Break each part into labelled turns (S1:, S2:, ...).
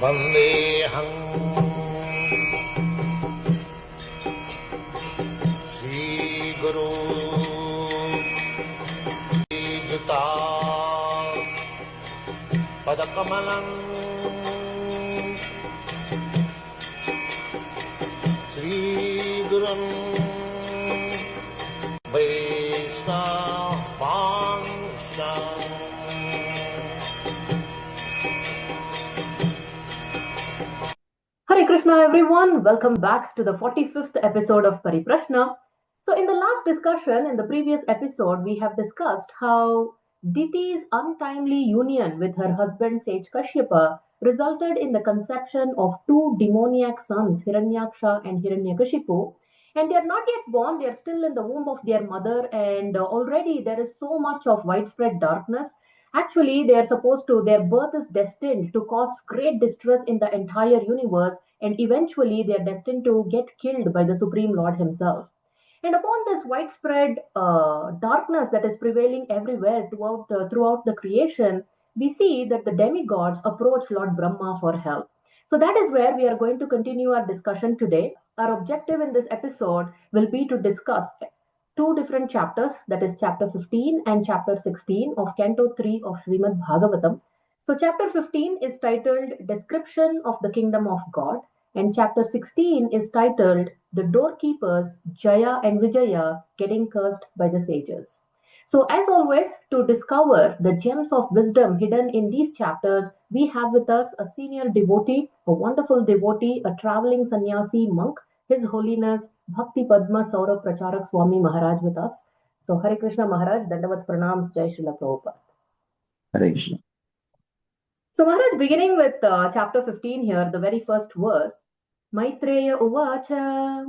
S1: Vandeham Shri Guru Juta Padakamalam Shri Gurum
S2: Hare Krishna everyone, welcome back to the 45th episode of Paripraśna. So in the last discussion, in the previous episode, we have discussed how Diti's untimely union with her husband sage Kashyapa resulted in the conception of two demoniac sons, Hiranyaksha and Hiranyakashipu. And they are not yet born, they are still in the womb of their mother, and already there is so much of widespread darkness. Actually, their birth is destined to cause great distress in the entire universe, and eventually they are destined to get killed by the Supreme Lord Himself. And upon this widespread darkness that is prevailing everywhere throughout the creation, we see that the demigods approach Lord Brahma for help. So that is where we are going to continue our discussion today. Our objective in this episode will be to discuss two different chapters, that is chapter 15 and chapter 16 of Canto 3 of Srimad Bhagavatam. So chapter 15 is titled Description of the Kingdom of God, and chapter 16 is titled The Doorkeepers Jaya and Vijaya Getting Cursed by the Sages. So as always, to discover the gems of wisdom hidden in these chapters, we have with us a senior devotee, a wonderful devotee, a traveling sannyasi monk, His Holiness Bhakti Padma Saurabh Pracharak Swami Maharaj with us. So Hare Krishna Maharaj, Dandavat Pranams, Jai Srila Prabhupada.
S3: Hare Krishna.
S2: So Maharaj, beginning with chapter 15 here, the very first verse, Maitreya Uvacha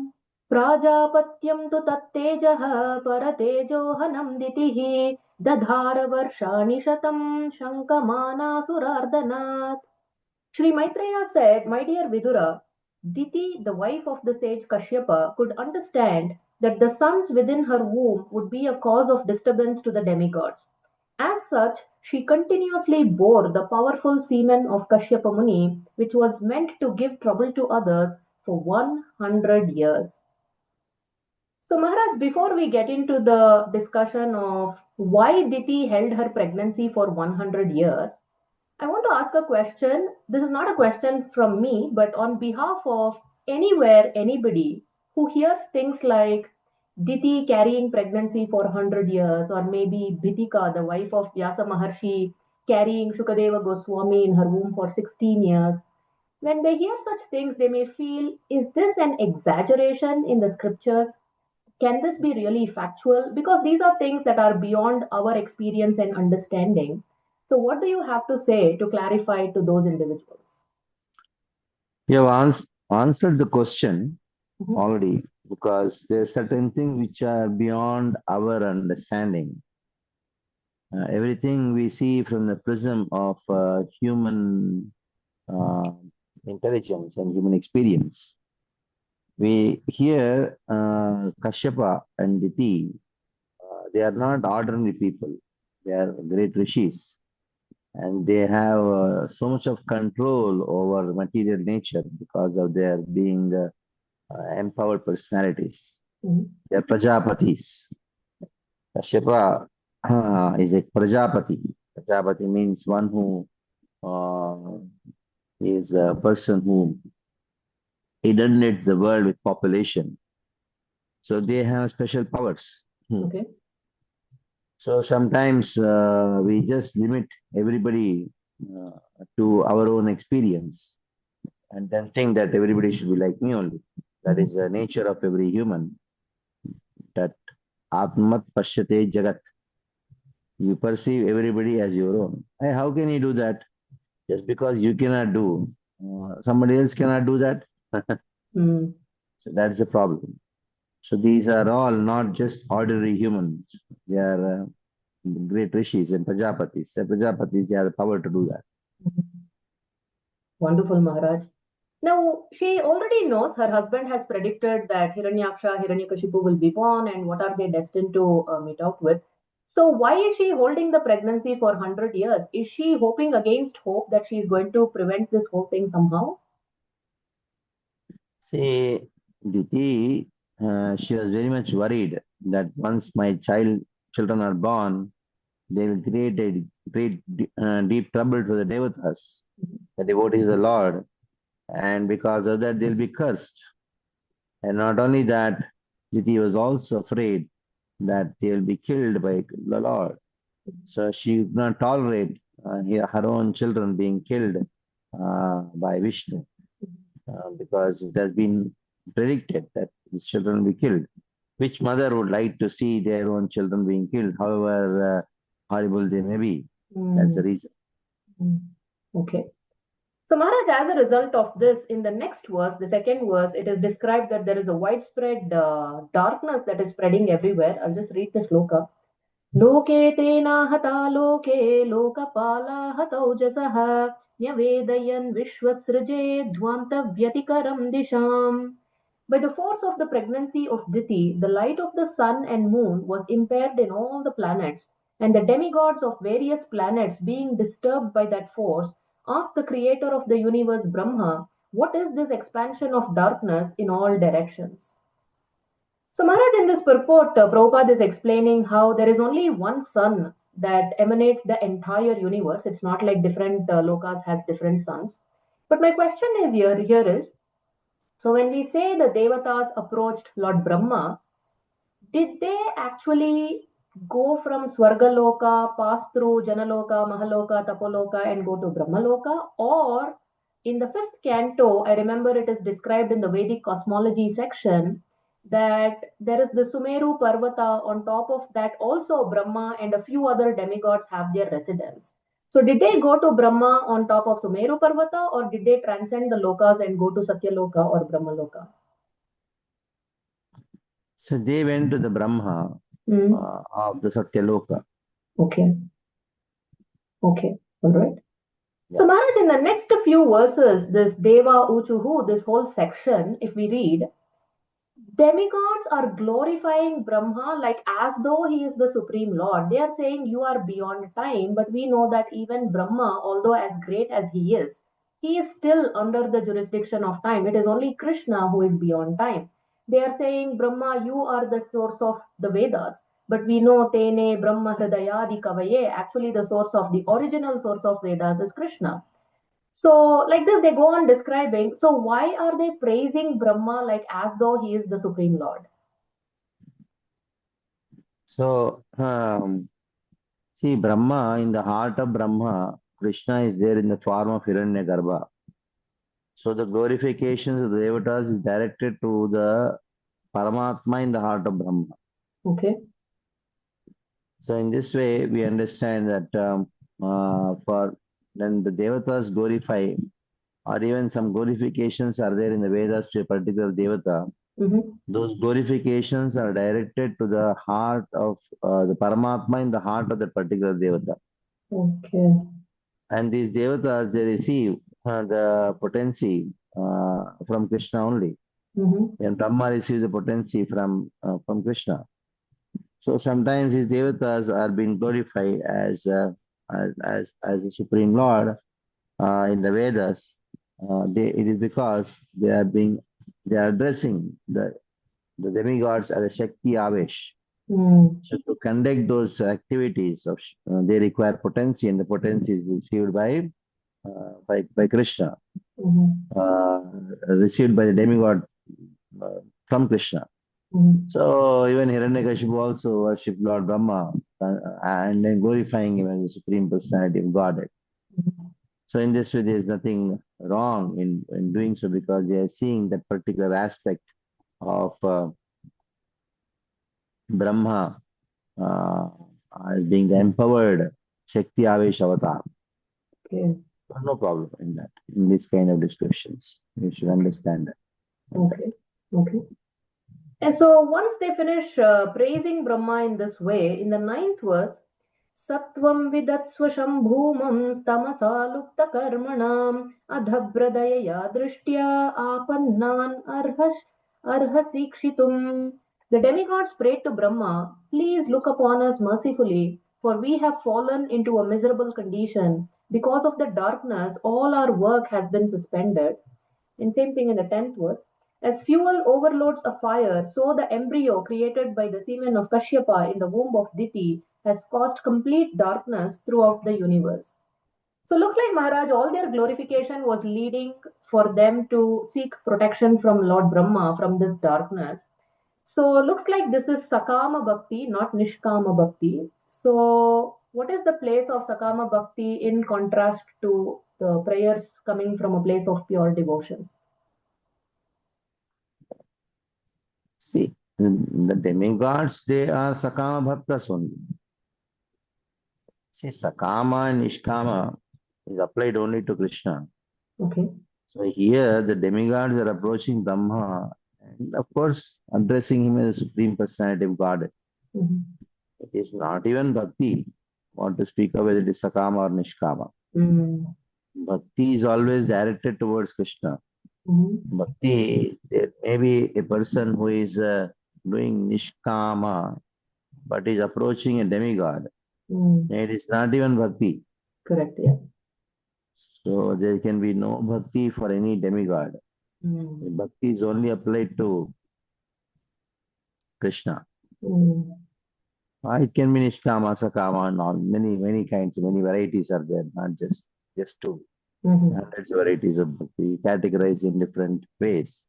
S2: Prajapatyam tu tattejaha paratejohanam ditihi dadhara varshani shatam shankamana surardanat. Shri Maitreya said, My dear Vidura, Diti, the wife of the sage Kashyapa, could understand that the sons within her womb would be a cause of disturbance to the demigods. As such, she continuously bore the powerful semen of Kashyapa Muni, which was meant to give trouble to others for 100 years. So, Maharaj, before we get into the discussion of why Diti held her pregnancy for 100 years, I want to ask a question. This is not a question from me, but on behalf of anybody who hears things like Diti carrying pregnancy for 100 years, or maybe Bhitika, the wife of Vyasa Maharshi, carrying Shukadeva Goswami in her womb for 16 years. When they hear such things, they may feel, is this an exaggeration in the scriptures? Can this be really factual? Because these are things that are beyond our experience and understanding. So what do you have to say to clarify to those individuals?
S3: You have answered the question already, because there are certain things which are beyond our understanding. Everything we see from the prism of human intelligence and human experience. We hear Kashyapa and Diti, they are not ordinary people. They are great rishis. And they have so much of control over material nature because of their being empowered personalities. They are Prajapatis. Kashyapa is a Prajapati. Prajapati means one who is a person who inundates the world with population. So they have special powers.
S2: Okay.
S3: So sometimes we just limit everybody to our own experience and then think that everybody should be like me only. That is the nature of every human. That Atmat Pashyate Jagat. You perceive everybody as your own. Hey, how can you do that? Just because you cannot do, somebody else cannot do that. So that's the problem. So these are all not just ordinary humans. They are great rishis and Prajapatis. The Prajapatis, they have the power to do that.
S2: Wonderful, Maharaj. Now, she already knows her husband has predicted that Hiranyaksha, Hiranyakashipu will be born and what are they destined to meet out with. So why is she holding the pregnancy for 100 years? Is she hoping against hope that she is going to prevent this whole thing somehow?
S3: See, Diti, she was very much worried that once my children are born, they will create a great deep trouble to the devatas, the devotees of the Lord, and because of that they'll be cursed. And not only that, Diti was also afraid that they will be killed by the Lord. So she could not tolerate her own children being killed by Vishnu. Because it has been predicted that these children will be killed. Which mother would like to see their own children being killed, however horrible they may be? That's the reason.
S2: Okay. So Maharaj, as a result of this, in the next verse, the second verse, it is described that there is a widespread darkness that is spreading everywhere. I'll just read the shloka. Loke tena hata loke lokapala hataujasaha nyavedayan vishwasrije dhvanta vyatikaram disham. By the force of the pregnancy of Diti, the light of the sun and moon was impaired in all the planets, and the demigods of various planets, being disturbed by that force, asked the creator of the universe, Brahma, what is this expansion of darkness in all directions? So, Maharaj, in this purport, Prabhupada is explaining how there is only one sun that emanates the entire universe. It's not like different lokas has different suns. But my question is here is, so when we say the Devatas approached Lord Brahma, did they actually go from Swargaloka, pass through Janaloka, Mahaloka, Tapoloka, and go to Brahmaloka? Or in the fifth canto, I remember it is described in the Vedic cosmology section that there is the Sumeru Parvata. On top of that, also Brahma and a few other demigods have their residence. So did they go to Brahma on top of Sumeru Parvata, or did they transcend the lokas and go to Satyaloka or Brahmaloka?
S3: So they went to the Brahma of the Satyaloka.
S2: Okay. All right.
S3: Yeah.
S2: So Maharaj, in the next few verses, this Deva Uchuhu, this whole section, if we read, demigods are glorifying Brahma like as though he is the Supreme Lord. They are saying you are beyond time, but we know that even Brahma, although as great as he is still under the jurisdiction of time. It is only Krishna who is beyond time. They are saying, Brahma, you are the source of the Vedas. But we know Tene Brahma Hridayadi Kavaye, actually the source of the original source of Vedas is Krishna. So, like this, they go on describing. So, why are they praising Brahma like as though he is the Supreme Lord?
S3: So, see, Brahma, in the heart of Brahma, Krishna is there in the form of Hiranyagarbha. So, the glorifications of the Devatas is directed to the Paramatma in the heart of Brahma.
S2: Okay.
S3: So, in this way, we understand that for when the Devatas glorify, or even some glorifications are there in the Vedas to a particular Devata, those glorifications are directed to the heart of the Paramatma in the heart of that particular Devata.
S2: Okay.
S3: And these Devatas, they receive the potency from Krishna only. And Brahma receives the potency from Krishna. So sometimes these Devatas are being glorified as the Supreme Lord in the Vedas. It is because they are addressing the demigods as a Shakti Avesh. So to conduct those activities they require potency, and the potency is received by Krishna, received by the demigod from Krishna. So even Hiranyakashipu also worshipped Lord Brahma and then glorifying him as the Supreme Personality of Godhead. So in this way, there is nothing wrong in doing so, because they are seeing that particular aspect of Brahma as being the empowered Shakti Avesh Avatar.
S2: Okay.
S3: No problem in that, in this kind of descriptions. You should understand that.
S2: Okay. And so once they finish praising Brahma in this way, in the 9th verse, Sattvam vidatsva shambhumam stamasa lupta karmanam adhabradayaya drishtya apannan arhasikshitum. The demigods prayed to Brahma, "Please look upon us mercifully, for we have fallen into a miserable condition. Because of the darkness, all our work has been suspended." And same thing in the 10th verse. As fuel overloads a fire, so the embryo created by the semen of Kashyapa in the womb of Diti has caused complete darkness throughout the universe. So looks like Maharaj, all their glorification was leading for them to seek protection from Lord Brahma from this darkness. So looks like this is Sakama Bhakti, not Nishkama Bhakti. So what is the place of Sakama Bhakti in contrast to the prayers coming from a place of pure devotion?
S3: See, the demigods, they are Sakama Bhaktas only. See, Sakama and Nishkama is applied only to Krishna.
S2: Okay.
S3: So here the demigods are approaching Brahma and of course addressing him as the Supreme Personality of God.
S2: Mm-hmm.
S3: It is not even Bhakti. Want to speak of whether it is Sakama or Nishkama.
S2: Mm-hmm.
S3: Bhakti is always directed towards Krishna.
S2: Mm-hmm.
S3: Bhakti, there may be a person who is doing Nishkama but is approaching a demigod.
S2: Mm-hmm.
S3: It is not even Bhakti.
S2: Correct, yeah.
S3: So there can be no Bhakti for any demigod.
S2: Mm-hmm.
S3: Bhakti is only applied to Krishna.
S2: Mm-hmm.
S3: It can be Nishkama, Sakama, and all. Many kinds, many varieties are there, not just two.
S2: Mm-hmm.
S3: Hundreds of varieties of Bhakti, categorized in different ways,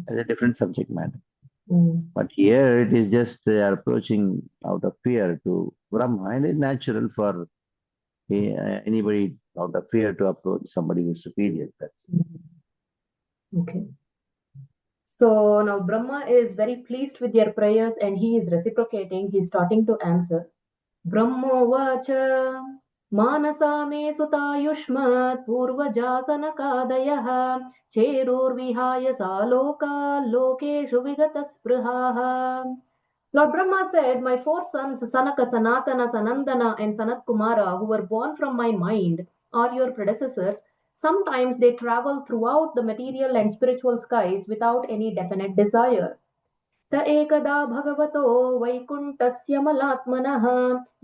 S3: as a different subject matter.
S2: Mm-hmm.
S3: But here it is just they are approaching out of fear to Brahma, and it's natural for anybody out of fear to approach somebody who is superior.
S2: Okay. So now Brahma is very pleased with their prayers and he is reciprocating. He's starting to answer. Brahmo vacha manasa me sutayushmat purvajasanakadayah cherurvihaya saloka lokeshu vigataspruhaha. Lord Brahma said, "My four sons, Sanaka, Sanatana, Sanandana, and Sanat Kumara, who were born from my mind, are your predecessors. Sometimes they travel throughout the material and spiritual skies without any definite desire. त एकदा भगवतो वैकुण्ठस्य मलात्मनः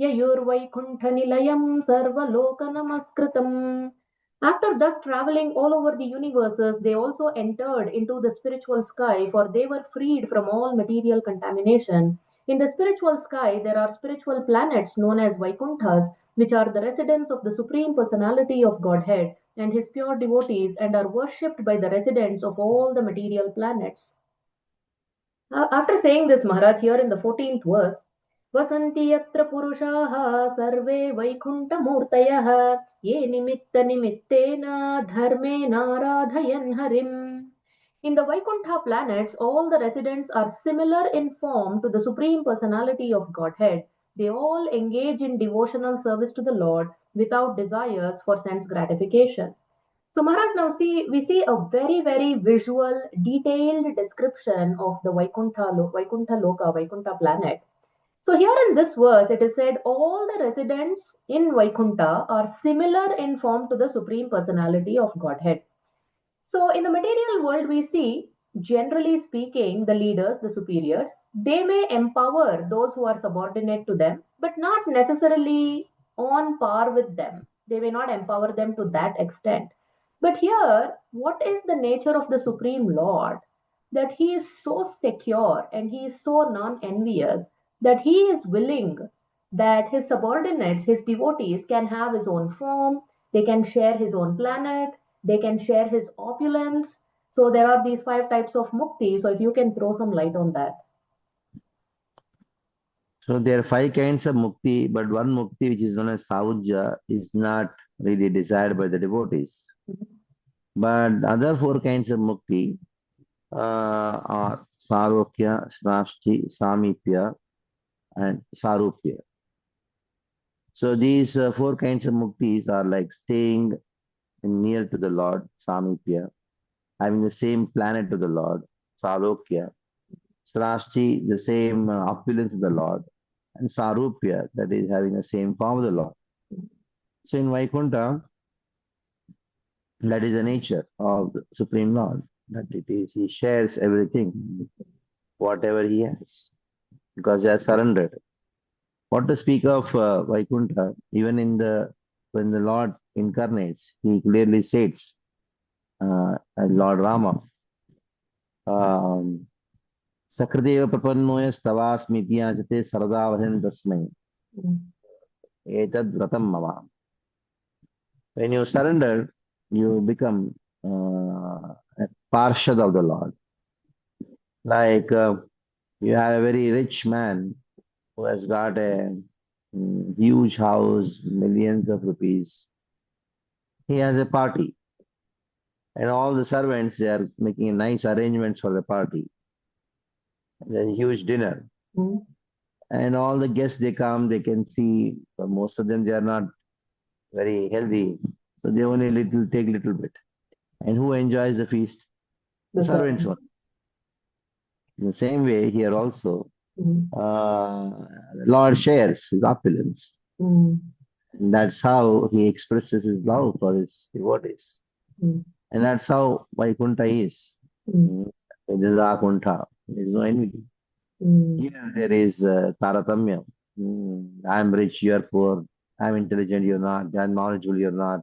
S2: ययुर्वैकुण्ठनिलयं सर्वलोकनमस्कृतम्." After thus traveling all over the universes, they also entered into the spiritual sky, for they were freed from all material contamination. In the spiritual sky, there are spiritual planets known as Vaikunthas, which are the residents of the Supreme Personality of Godhead and his pure devotees, and are worshipped by the residents of all the material planets. After saying this, Maharaj, here in the 14th verse, Vasanti yatra purushaha sarve vaikunta murtayah ye nimitta nimittena dharmena radhayan harim. In the Vaikuntha planets, all the residents are similar in form to the Supreme Personality of Godhead. They all engage in devotional service to the Lord without desires for sense gratification. So Maharaj, now we see a very, very visual, detailed description of the Vaikuntha Loka, Vaikuntha planet. So here in this verse, it is said all the residents in Vaikuntha are similar in form to the Supreme Personality of Godhead. So in the material world, we see, generally speaking, the leaders, the superiors, they may empower those who are subordinate to them, but not necessarily on par with them. They may not empower them to that extent. But here, what is the nature of the Supreme Lord? That he is so secure and he is so non envious that he is willing that his subordinates, his devotees, can have his own form, they can share his own planet, they can share his opulence. So there are these 5 types of mukti. So if you can throw some light on that.
S3: So there are 5 kinds of mukti, but one mukti which is known as sauja is not really desired by the devotees. But other 4 kinds of mukti are sarokya, snashti, samipya, and sarupya. So these 4 kinds of muktis are like staying near to the Lord, samipya, having the same planet to the Lord, sarokya, snashti, the same opulence of the Lord, and sarupya, that is having the same form of the Lord. So in Vaikuntha, that is the nature of the Supreme Lord, that it is, he shares everything. whatever he has, because he has surrendered. What to speak of Vaikuntha? Even when the Lord incarnates, he clearly states, Lord Rama, Sakradeva Prapannoya Stavasmiti Ajate Saradavahan Tasmai Etad Vratam Mama. When you surrender, you become a Parshad of the Lord. Like you have a very rich man who has got a huge house, millions of rupees. He has a party, and all the servants, they are making nice arrangements for the party. There's a huge dinner, and all the guests, they come, they can see, most of them, they are not very healthy, so they only take little bit. And who enjoys the feast? The servants one. In the same way, here also, the Lord shares his opulence. And that's how he expresses his love for his devotees. And that's how Vaikuntha is. There is Akuntha. There is no envy. Here there is Taratamya. I am rich, you are poor. I am intelligent, you are not. I am knowledgeable, you are not.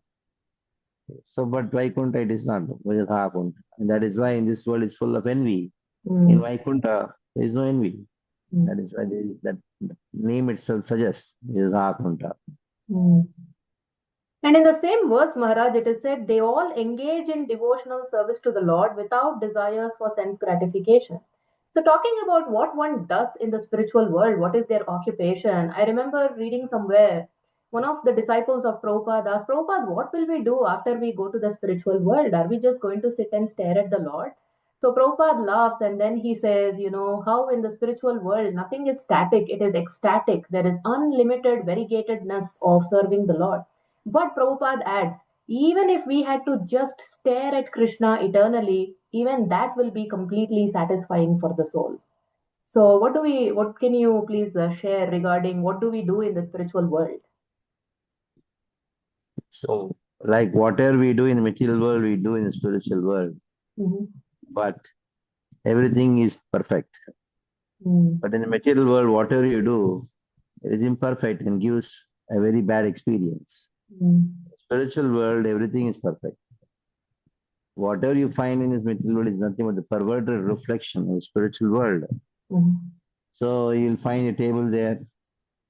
S3: So, but Vaikuntha, it is not. And that is why in this world is full of envy. In Vaikuntha, there is no envy. That is why that name itself suggests it is Akuntha.
S2: And in the same verse, Maharaj, it is said, they all engage in devotional service to the Lord without desires for sense gratification. So, talking about what one does in the spiritual world, what is their occupation? I remember reading somewhere, one of the disciples of Prabhupada asked, Prabhupada, what will we do after we go to the spiritual world? Are we just going to sit and stare at the Lord? So Prabhupada laughs and then he says, how in the spiritual world nothing is static, it is ecstatic. There is unlimited variegatedness of serving the Lord. But Prabhupada adds, even if we had to just stare at Krishna eternally, even that will be completely satisfying for the soul. So what can you please share regarding what do we do in the spiritual world?
S3: So, like whatever we do in the material world, we do in the spiritual world. But everything is perfect. But in the material world, whatever you do, it is imperfect and gives a very bad experience. Spiritual world, everything is perfect. Whatever you find in this material world is nothing but the perverted reflection of the spiritual world. So you'll find a table there.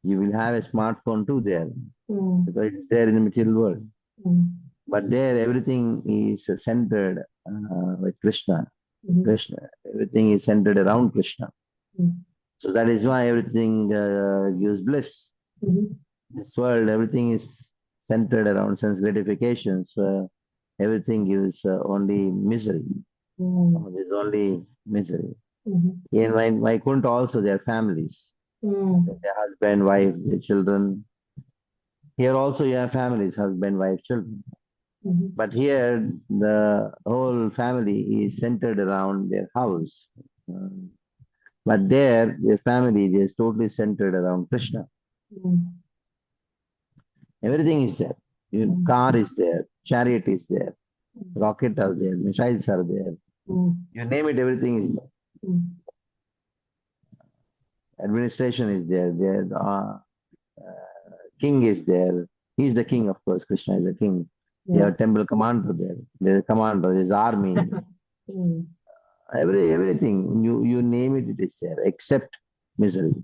S3: You will have a smartphone too there, because it's there in the material world. But there, everything is centered with Krishna. Krishna. Everything is centered around Krishna. So that is why everything gives bliss. This world, everything is centered around sense gratification. So everything gives only misery. There's only misery. In Vaikuntha also, there are families. Their husband, wife, their children. Here also you have families, husband, wife, children. But here, the whole family is centered around their house. But there, their family is totally centered around Krishna. Everything is there. Your car is there, chariot is there, rocket are there, missiles are there. You name it, everything is there. Administration is there. King is there. He's the king, of course. Krishna is the king. You have temple commander there. There's a commander. There's army. Everything. You name it, it is there, except misery.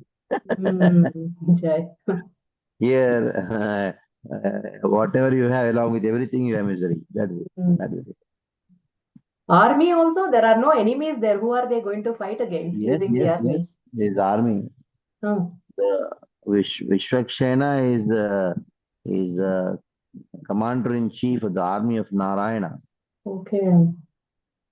S3: Here, whatever you have, along with everything, you have misery. That is it.
S2: Army also, there are no enemies there. Who are they going to fight against?
S3: Yes. There's army. The Vishwakshena is the commander-in-chief of the army of Narayana.
S2: Okay.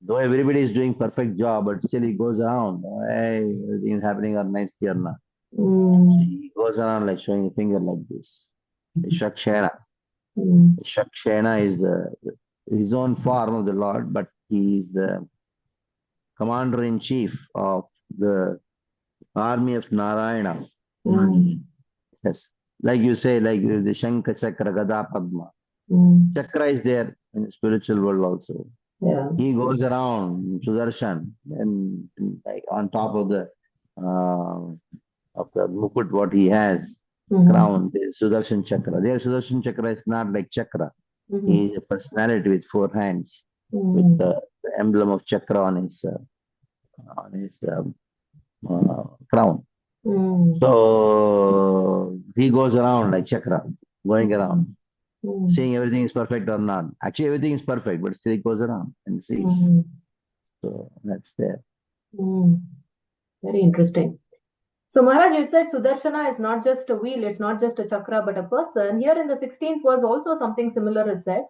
S3: Though everybody is doing perfect job, but still he goes around. Hey, everything is happening on nice here now. So he goes around like showing a finger like this. Vishwakshena. Vishwakshena is his own form of the Lord, but he is the commander-in-chief of the army of Narayana. Yes. Like you say, like the Shankha, Chakra, Gada, Padma. Chakra is there in the spiritual world also.
S2: Yeah.
S3: He goes around Sudarshan and like on top of the mukut what he has,
S2: Mhm.
S3: crown, the Sudarshan Chakra. Their Sudarshan Chakra is not like Chakra. He
S2: Mhm.
S3: is a personality with four hands, with
S2: Mhm.
S3: the emblem of Chakra on his crown.
S2: Mhm.
S3: So he goes around like Chakra, going around,
S2: Mhm.
S3: seeing everything is perfect or not. Actually, everything is perfect, but still he goes around and sees.
S2: Mhm.
S3: So that's there.
S2: Mhm. Very interesting. So, Maharaj, you said Sudarshana is not just a wheel, it's not just a chakra, but a person. Here in the 16th verse, also something similar is said.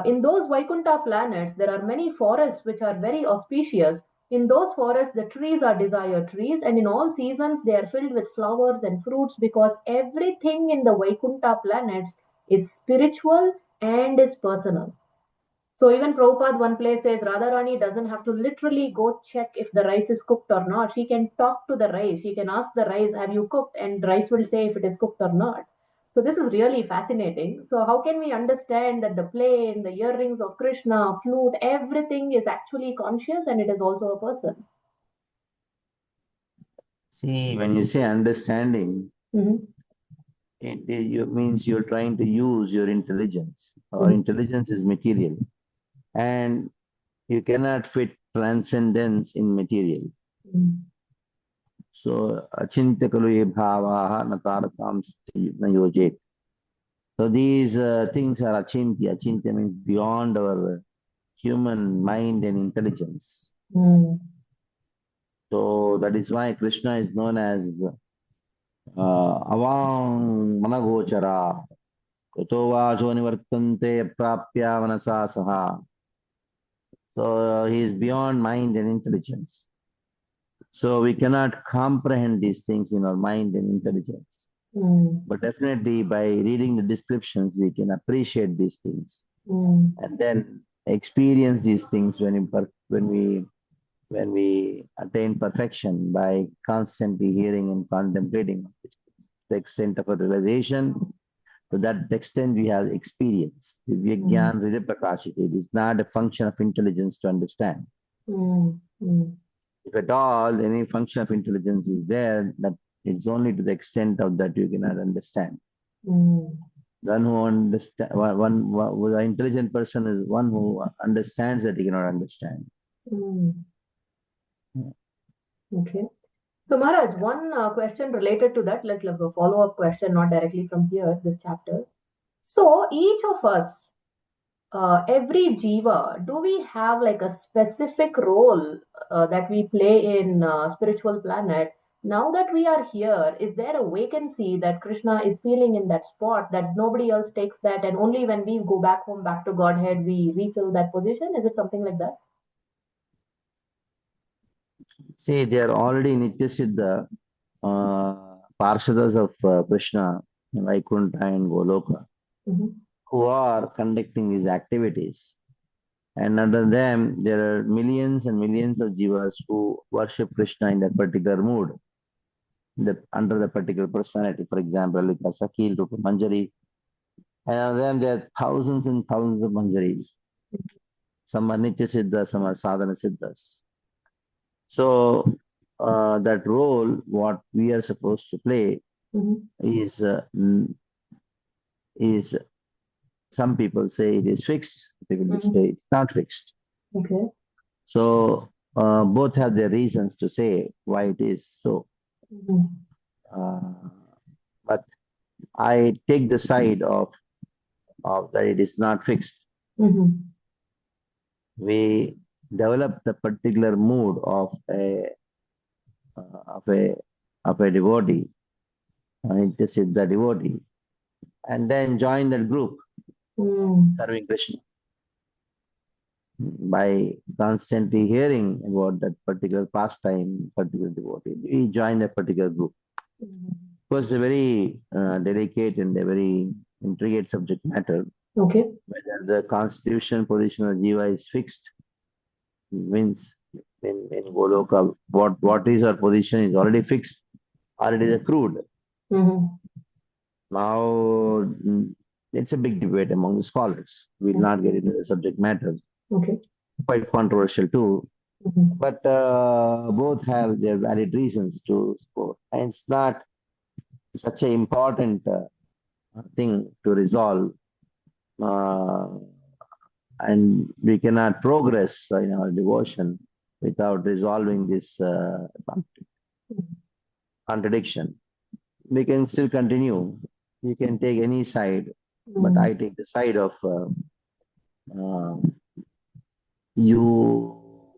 S2: In those Vaikuntha planets, there are many forests which are very auspicious. In those forests, the trees are desired trees, and in all seasons, they are filled with flowers and fruits because everything in the Vaikuntha planets is spiritual and is personal. So even Prabhupada one place says Radharani doesn't have to literally go check if the rice is cooked or not. She can talk to the rice. She can ask the rice, have you cooked? And rice will say if it is cooked or not. So this is really fascinating. So how can we understand that the plane, the earrings of Krishna, flute, everything is actually conscious and it is also a person?
S3: See, when you say understanding,
S2: Mhm.
S3: means you're trying to use your intelligence. Our
S2: Mhm.
S3: intelligence is material, and you cannot fit transcendence in material.
S2: Mhm.
S3: So, achintya kalu ye bhavaha natarakam na yojet. So these things are achintya. Achintya means beyond our human mind and intelligence.
S2: Mhm.
S3: So that is why Krishna is known as avang managochara. Tato vacho nivartante prapya manasa saha. So he is beyond mind and intelligence. So we cannot comprehend these things in our mind and intelligence.
S2: Mhm.
S3: But definitely by reading the descriptions, we can appreciate these things
S2: Mhm.
S3: and then experience these things when we attain perfection by constantly hearing and contemplating the extent of a realization. To that extent, we have experience.
S2: Mhm.
S3: Divyagyan Hridaya Prakashita. It is not a function of intelligence to understand.
S2: Mhm. Mhm.
S3: If at all any function of intelligence is there, that it's only to the extent of that you cannot understand.
S2: Mhm.
S3: One who understand, the intelligent person is one who understands that he cannot understand.
S2: Mhm. Okay. So, Maharaj, one question related to that. Let's have a follow-up question, not directly from here, this chapter. So, each of us, every jiva, do we have like a specific role that we play in spiritual planet? Now that we are here, is there a vacancy that Krishna is feeling in that spot that nobody else takes that, and only when we go back home, back to Godhead, we refill that position? Is it something like that?
S3: See, they are already Nityasiddha, Parshadas of Krishna, Vaikuntha and Goloka,
S2: Mm-hmm.
S3: who are conducting these activities. And under them, there are millions and millions of jivas who worship Krishna in that particular mood, under the particular personality. For example, like Sakil, Rupa, Manjari. And under them, there are thousands and thousands of Manjaris. Some are Nitya Siddhas, some are Sadhana Siddhas. So, that role, what we are supposed to play
S2: Mm-hmm.
S3: is some people say it is fixed, people will
S2: Mm-hmm.
S3: say it's not fixed.
S2: Okay.
S3: So both have their reasons to say why it is so.
S2: Mm-hmm.
S3: Uh, but I take the side of that it is not fixed.
S2: Mm-hmm.
S3: We develop the particular mood uh, of a of a devotee, just the devotee, and then join that group
S2: Mm-hmm.
S3: serving Krishna by constantly hearing about that particular pastime, particular devotee. We join that particular group. Of course, a very delicate and a very intricate subject matter.
S2: Okay.
S3: Whether the constitutional position of Jiva is fixed means in Goloka, what is our position is already fixed or it is accrued.
S2: Mm-hmm.
S3: Now, it's a big debate among the scholars. We'll not get into the subject matter.
S2: Okay.
S3: quite controversial too.
S2: Mhm.
S3: But both have their valid reasons to support. And it's not such an important thing to resolve. Uh, and we cannot progress in our devotion without resolving this contradiction. We can still continue. You can take any side, but I take the side of uh, you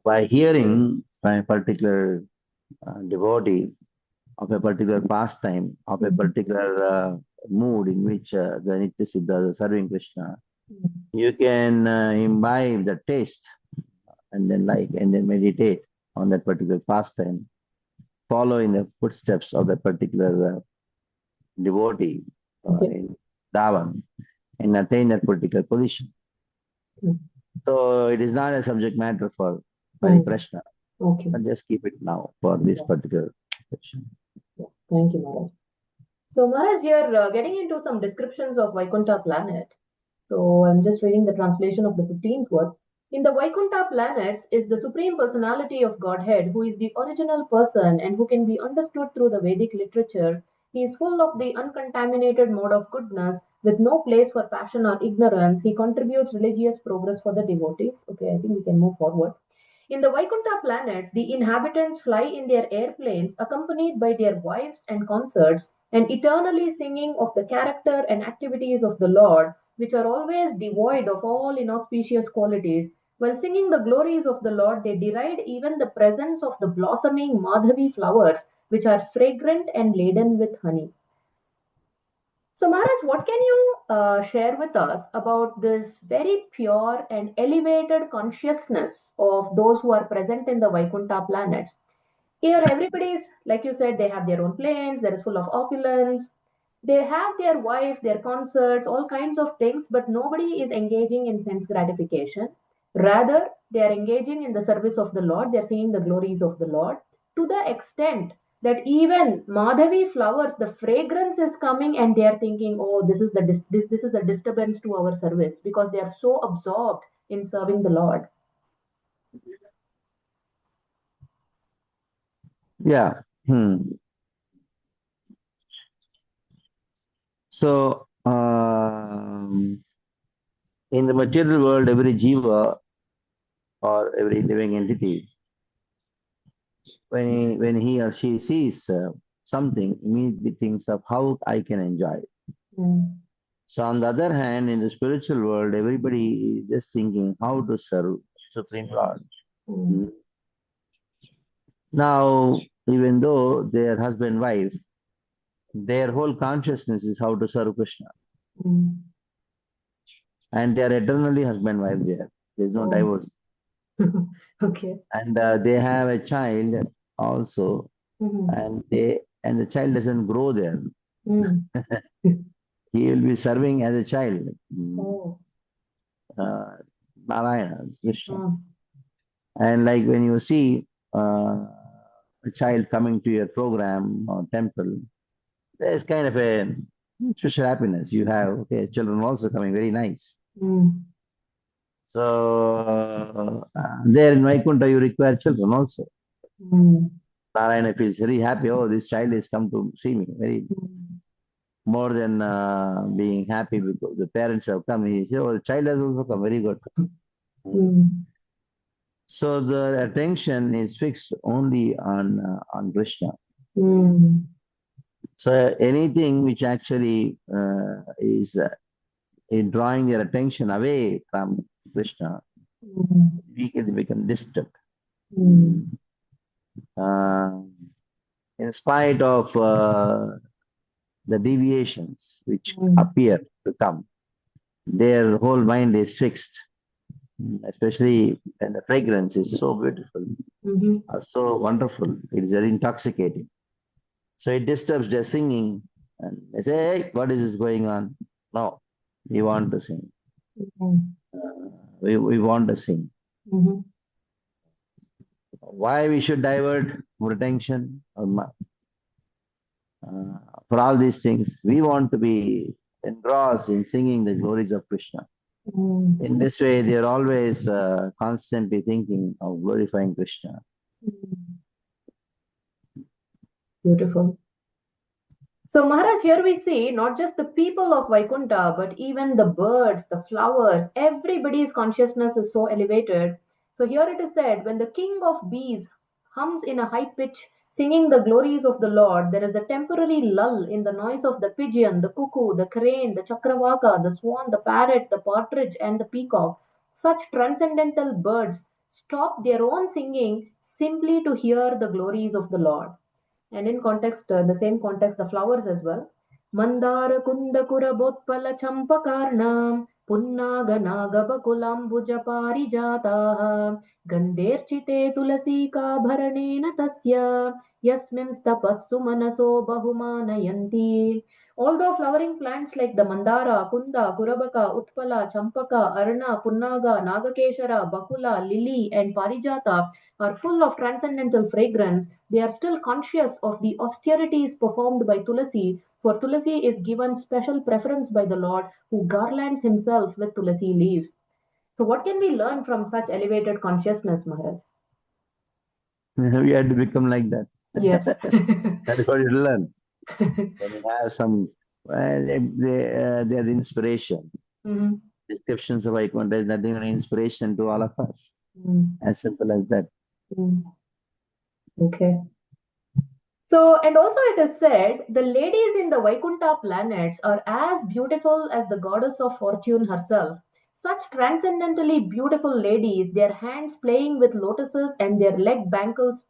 S3: by hearing by a particular devotee of a particular pastime, of a particular mood in which the Nitya Siddha is serving Krishna, you can imbibe the taste and then like and then meditate on that particular pastime, follow in the footsteps of that particular devotee in Dhavan and attain that particular position. So it is not a subject matter for Pariprashna, but just keep it now for this particular section.
S2: Thank you, Maharaj. So, Maharaj, we are getting into some descriptions of Vaikuntha planet. So, I'm just reading the translation of the 15th verse. In the Vaikuntha planets is the Supreme Personality of Godhead, who is the original person and who can be understood through the Vedic literature. He is full of the uncontaminated mode of goodness, with no place for passion or ignorance. He contributes religious progress for the devotees. Okay, I think we can move forward. In the Vaikuntha planets, the inhabitants fly in their airplanes accompanied by their wives and consorts and eternally singing of the character and activities of the Lord, which are always devoid of all inauspicious qualities. While singing the glories of the Lord, they deride even the presence of the blossoming Madhavi flowers, which are fragrant and laden with honey. So, Maharaj, what can you share with us about this very pure and elevated consciousness of those who are present in the Vaikuntha planets? Here, everybody is, like you said, they have their own planes, there is full of opulence, they have their wife, their concerts, all kinds of things, but nobody is engaging in sense gratification. Rather, they are engaging in the service of the Lord, they are seeing the glories of the Lord to the extent that even Madhavi flowers, the fragrance is coming, and they are thinking, "Oh, this is a disturbance to our service," because they are so absorbed in serving the Lord.
S3: Yeah. So, in the material world, every jiva or every living entity, when he or she sees something, immediately thinks of how I can enjoy it. So, on the other hand, in the spiritual world, everybody is just thinking how to serve Supreme Lord. Now, even though they are husband wife, their whole consciousness is how to serve Krishna. And they are eternally husband wife there. There's no divorce.
S2: Okay.
S3: And they have a child also, and the child doesn't grow there. He will be serving as a child. Narayana, Krishna. And like when you see a child coming to your program or temple, there's kind of a special happiness you have. Okay, children also coming, very nice. So there in Vaikuntha, you require children also. Narayana feels very happy. Oh, this child has come to see me. Very more than being happy because the parents have come. He said, oh, the child has also come. Very good. So the attention is fixed only on Krishna. So anything which actually is drawing their attention away from Krishna, we can become disturbed. In spite of the deviations which appear to come, their whole mind is fixed, especially when the fragrance is so beautiful, so wonderful, it is very intoxicating. So it disturbs their singing, and they say, hey, what is this going on? No, we want to sing. We want to sing. Why we should divert our attention? For all these things, we want to be engrossed in singing the glories of Krishna. In this way, they are always constantly thinking of glorifying Krishna.
S2: Beautiful. So, Maharaj, here we see not just the people of Vaikuntha, but even the birds, the flowers, everybody's consciousness is so elevated. So, here it is said, when the king of bees hums in a high pitch, singing the glories of the Lord, there is a temporary lull in the noise of the pigeon, the cuckoo, the crane, the chakravaka, the swan, the parrot, the partridge, and the peacock. Such transcendental birds stop their own singing simply to hear the glories of the Lord. And in context, the same context, the flowers as well. Mandara kunda kurabotpala champakarnam punnaga naga bakulambuja parijataha ganderchite tulasika bharanena tasya yasmin stapassu manaso bahumanayanti. Although flowering plants like the mandara, kunda, kurabaka, utpala, champaka, arna, punnaga, nagakeshara, bakula, lily, and parijata are full of transcendental fragrance, they are still conscious of the austerities performed by Tulasi, for Tulasi is given special preference by the Lord, who garlands himself with Tulasi leaves. So, what can we learn from such elevated consciousness, Maharaj?
S3: We had to become like that.
S2: Yes.
S3: That is what you learn. When you have some, well, they are the inspiration.
S2: Mm-hmm.
S3: Descriptions of Vaikuntha is nothing but inspiration to all of us. As simple as that.
S2: Okay. So, and also it is said, the ladies in the Vaikuntha planets are as beautiful as the goddess of fortune herself. Such transcendently beautiful ladies, their hands playing with lotuses and their leg bangles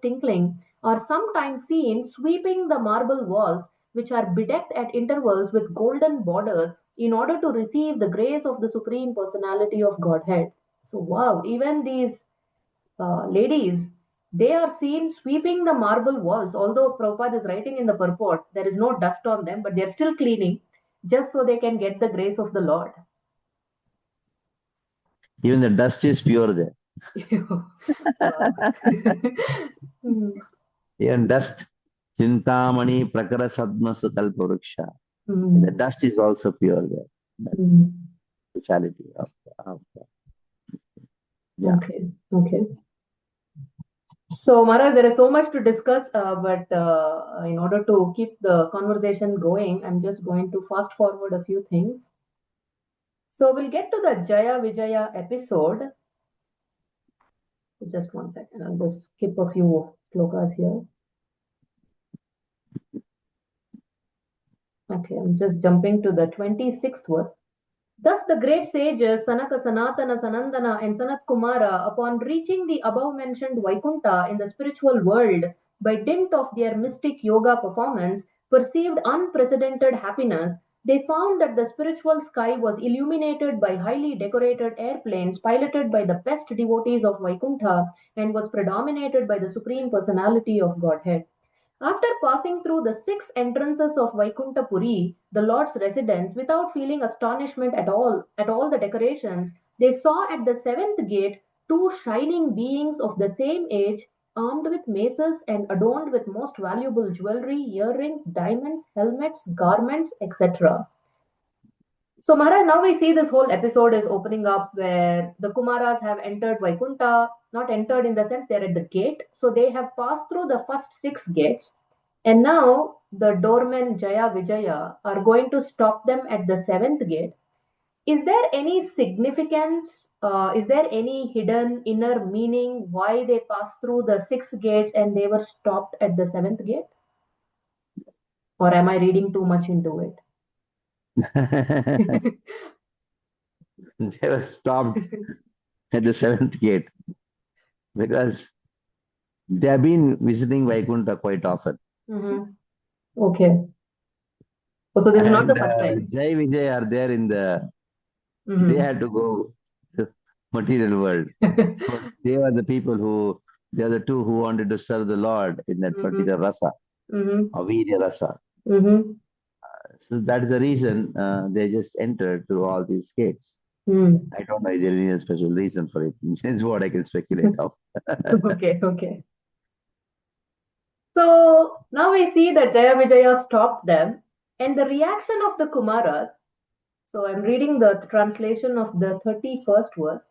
S2: tinkling, are sometimes seen sweeping the marble walls, which are bedecked at intervals with golden borders, in order to receive the grace of the Supreme Personality of Godhead. So, wow, even these ladies, they are seen sweeping the marble walls. Although Prabhupada is writing in the purport, there is no dust on them, but they're still cleaning just so they can get the grace of the Lord.
S3: Even the dust is pure there. Even dust, Chintamani Prakara Sadmasu Kalpavruksha. The dust is also pure there. That's the speciality of yeah.
S2: Okay. So, Maharaj, there is so much to discuss, but in order to keep the conversation going, I'm just going to fast forward a few things. So, we'll get to the Jaya Vijaya episode. Just one second, I'll just skip a few slokas here. Okay, I'm just jumping to the 26th verse. Thus the great sages Sanaka, Sanatana, Sanandana, and Sanat Kumara, upon reaching the above mentioned Vaikuntha in the spiritual world, by dint of their mystic yoga performance, perceived unprecedented happiness. They found that the spiritual sky was illuminated by highly decorated airplanes piloted by the best devotees of Vaikuntha and was predominated by the Supreme Personality of Godhead. After passing through the 6 entrances of Vaikuntha Puri, the Lord's residence, without feeling astonishment at all the decorations, they saw at the 7th gate 2 shining beings of the same age, armed with maces and adorned with most valuable jewelry, earrings, diamonds, helmets, garments, etc. So, Maharaj, now we see this whole episode is opening up where the Kumaras have entered Vaikuntha, not entered in the sense they're at the gate. So, they have passed through the first 6 gates, and now the doormen Jaya Vijaya are going to stop them at the 7th gate. Is there any significance? Is there any hidden inner meaning why they passed through the 6 gates and they were stopped at the 7th gate? Or am I reading too much into it?
S3: They were stopped at the 7th gate because they have been visiting Vaikuntha quite often.
S2: Okay. Oh, so this is not the first time.
S3: Jai Vijay are there in the, they had to go to material world. But they were the people who, they are the two who wanted to serve the Lord in that particular rasa, Avirya rasa. So that is the reason they just entered through all these gates. I don't know if there is a special reason for it. It's what I can speculate of.
S2: Okay. So now we see that Jaya Vijaya stopped them, and the reaction of the Kumaras. So I'm reading the translation of the 31st verse.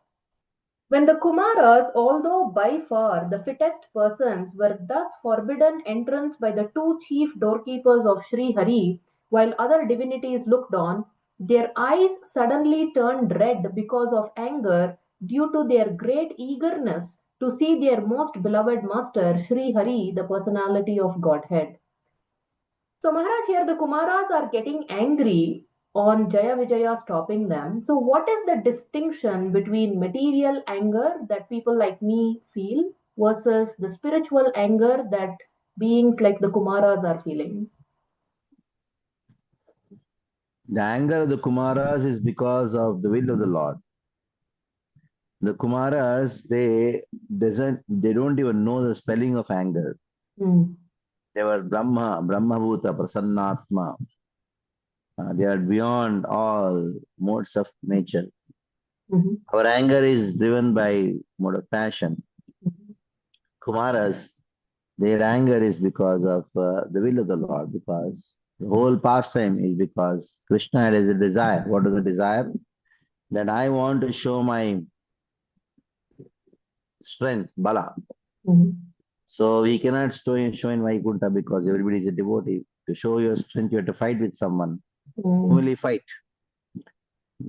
S2: When the Kumaras, although by far the fittest persons, were thus forbidden entrance by the two chief doorkeepers of Sri Hari, while other divinities looked on, their eyes suddenly turned red because of anger due to their great eagerness to see their most beloved master, Sri Hari, the personality of Godhead. So, Maharaj, here the Kumaras are getting angry on Jaya Vijaya stopping them. So, what is the distinction between material anger that people like me feel versus the spiritual anger that beings like the Kumaras are feeling?
S3: The anger of the Kumaras is because of the will of the Lord. The Kumaras, they don't even know the spelling of anger.
S2: Mm.
S3: They were Brahma, Brahmabhuta, Prasannatma. They are beyond all modes of nature.
S2: Mm-hmm.
S3: Our anger is driven by mode of passion.
S2: Mm-hmm.
S3: Kumaras, their anger is because of the will of the Lord, because the whole pastime is because Krishna had a desire. What is the desire? That I want to show my strength, bala.
S2: Mm-hmm.
S3: So we cannot show in Vaikuntha because everybody is a devotee. To show your strength, you have to fight with someone. Who will he fight?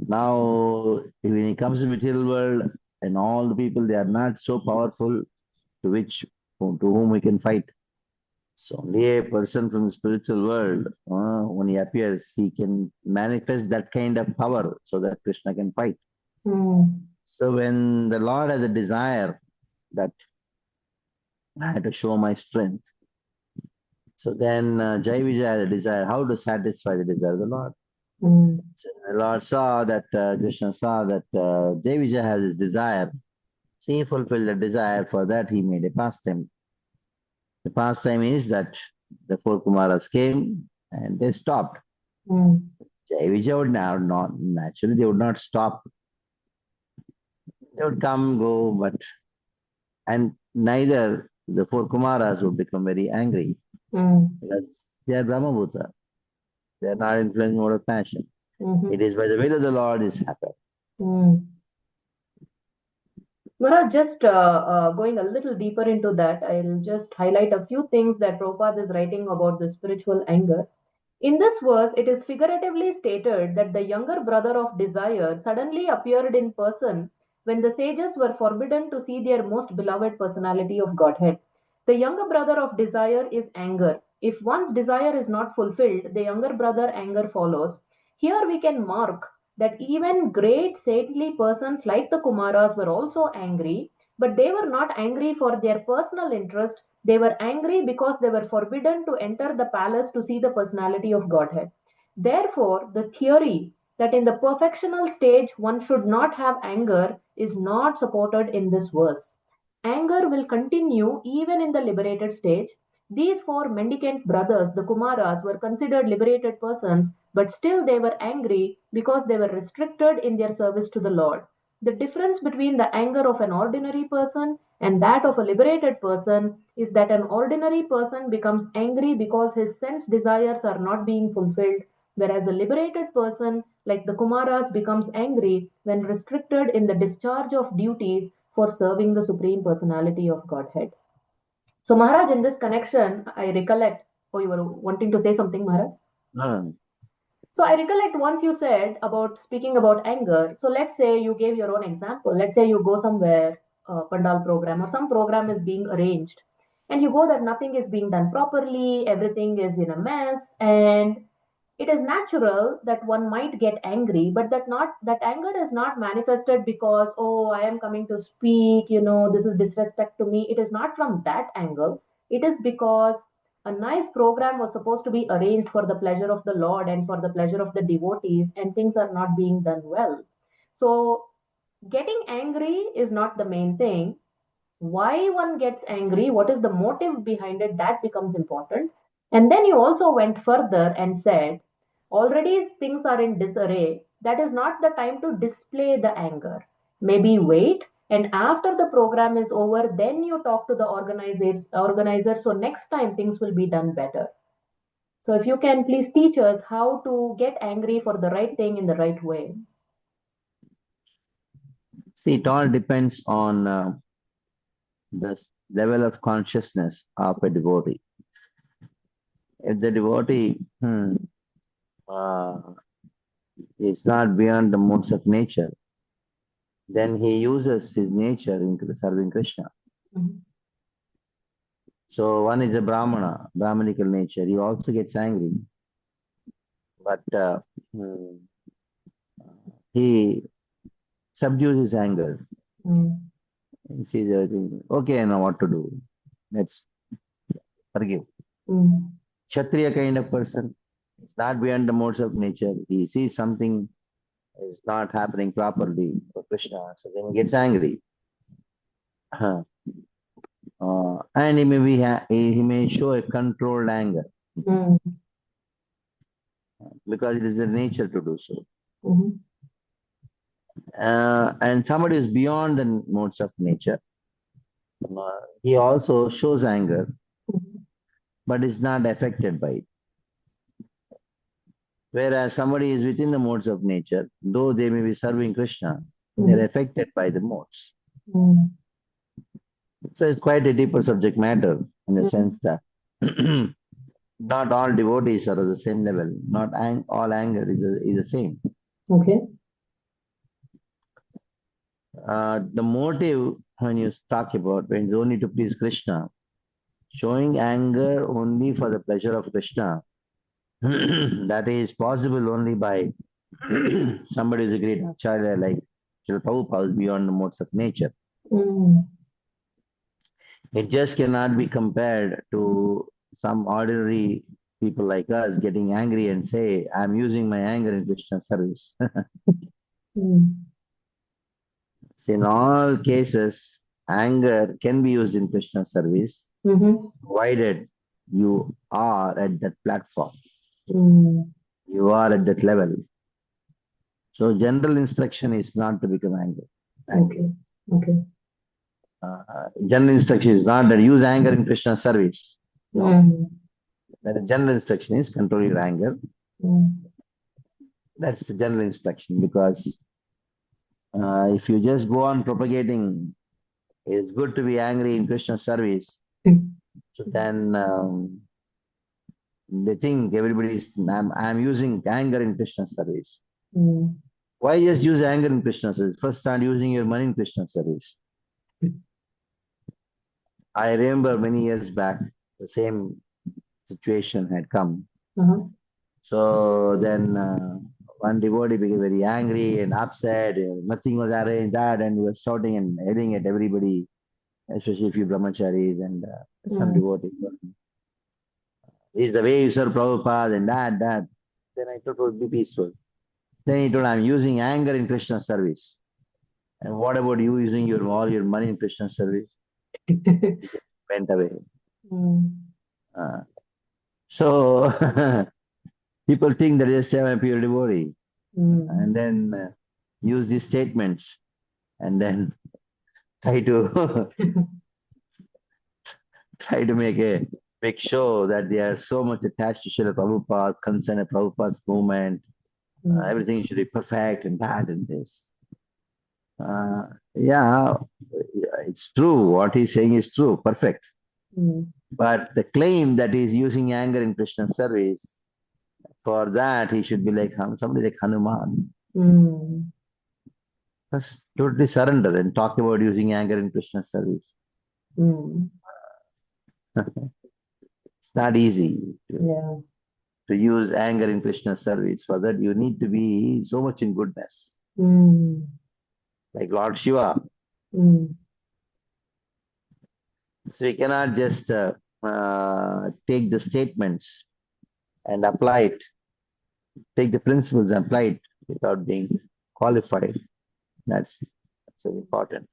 S3: Now, when it comes to material world, and all the people, they are not so powerful to whom we can fight. So only a person from the spiritual world, when he appears, he can manifest that kind of power so that Krishna can fight.
S2: Mm.
S3: So when the Lord has a desire that I have to show my strength, so then Jai Vijay had a desire how to satisfy the desire of the Lord.
S2: Mm.
S3: So the Lord saw that, Krishna saw that Jai Vijay has his desire. So he fulfilled the desire. For that he made a pastime. The pastime is that the four Kumaras came and they stopped.
S2: Mm.
S3: Jai Vijay would now not, naturally they would not stop. They would come, go, and neither the four Kumaras would become very angry because they are Brahmabhuta. They are not influenced mode of passion.
S2: Mm-hmm.
S3: It is by the will of the Lord is happened.
S2: Mm. Maharaj, just going a little deeper into that, I'll just highlight a few things that Prabhupada is writing about the spiritual anger. In this verse, it is figuratively stated that the younger brother of desire suddenly appeared in person when the sages were forbidden to see their most beloved personality of Godhead. The younger brother of desire is anger. If one's desire is not fulfilled, the younger brother anger follows. Here we can mark that even great saintly persons like the Kumaras were also angry, but they were not angry for their personal interest. They were angry because they were forbidden to enter the palace to see the personality of Godhead. Therefore, the theory that in the perfectional stage one should not have anger is not supported in this verse. Anger will continue even in the liberated stage. These four mendicant brothers, the Kumaras, were considered liberated persons, but still they were angry because they were restricted in their service to the Lord. The difference between the anger of an ordinary person and that of a liberated person is that an ordinary person becomes angry because his sense desires are not being fulfilled, whereas a liberated person, like the Kumaras, becomes angry when restricted in the discharge of duties for serving the Supreme Personality of Godhead. So, Maharaj, in this connection, I recollect. Oh, you were wanting to say something, Maharaj?
S3: No,
S2: So I recollect once you said about speaking about anger. So let's say you gave your own example. Let's say you go somewhere, pandal program or some program is being arranged, and you go that nothing is being done properly, everything is in a mess, and it is natural that one might get angry, but that anger is not manifested because, oh, I am coming to speak, this is disrespect to me. It is not from that angle. It is because a nice program was supposed to be arranged for the pleasure of the Lord and for the pleasure of the devotees, and things are not being done well. So, getting angry is not the main thing. Why one gets angry, what is the motive behind it, that becomes important. And then you also went further and said, already things are in disarray. That is not the time to display the anger. Maybe wait, and after the program is over, then you talk to the organizers so next time things will be done better. So if you can please teach us how to get angry for the right thing in the right way.
S3: See, it all depends on the level of consciousness of a devotee. If the devotee uh, is not beyond the modes of nature, then he uses his nature into serving Krishna.
S2: Mm-hmm.
S3: So one is a Brahmana, Brahmanical nature. He also gets angry, but he subdues his anger. He sees everything. Okay, I know what to do. Let's forgive. Kshatriya kind of person, it's not beyond the modes of nature. He sees something is not happening properly for Krishna, so then he gets angry. And he may show a controlled anger because it is the nature to do so. And somebody is beyond the modes of nature. He also shows anger, but is not affected by it. Whereas somebody is within the modes of nature, though they may be serving Krishna, they're affected by the modes. So it's quite a deeper subject matter in the sense that not all devotees are at the same level. Not all anger is the same.
S2: Okay.
S3: The motive when you talk about when you only to please Krishna, showing anger only for the pleasure of Krishna, that is possible only by somebody who is a great acharya like Srila Prabhupada is beyond the modes of nature. It just cannot be compared to some ordinary people like us getting angry and say, I'm using my anger in Krishna service. So in all cases, anger can be used in Krishna service, provided you are at that platform. You are at that level. So general instruction is not to become angry.
S2: Okay.
S3: General instruction is not that use anger in Krishna service. No. That general instruction is control your anger. That's the general instruction because if you just go on propagating, it's good to be angry in Krishna service. So then they think everybody is, I'm using anger in Krishna service. Why just use anger in Krishna service? First start using your money in Krishna service. I remember many years back, the same situation had come. So then one devotee became very angry and upset. Nothing was arranged that, and he was shouting and yelling at everybody, especially a few brahmacharis and some devotees. This is the way you serve Prabhupada and that. Then I thought it would be peaceful. Then he told, I'm using anger in Krishna service. And what about you using all your money in Krishna service? Went away. So people think that they say I'm a pure devotee. And then use these statements and then try to make show that they are so much attached to Srila Prabhupada, concerned at Prabhupada's movement. Everything should be perfect and that and this. Yeah, it's true. What he's saying is true, perfect. But the claim that he's using anger in Krishna service, for that he should be like somebody like Hanuman. Just totally surrender and talk about using anger in Krishna service. It's not easy to use anger in Krishna service. For that you need to be so much in goodness. Like Lord Shiva. So we cannot just take the statements and apply it, take the principles and apply it without being qualified. That's very important.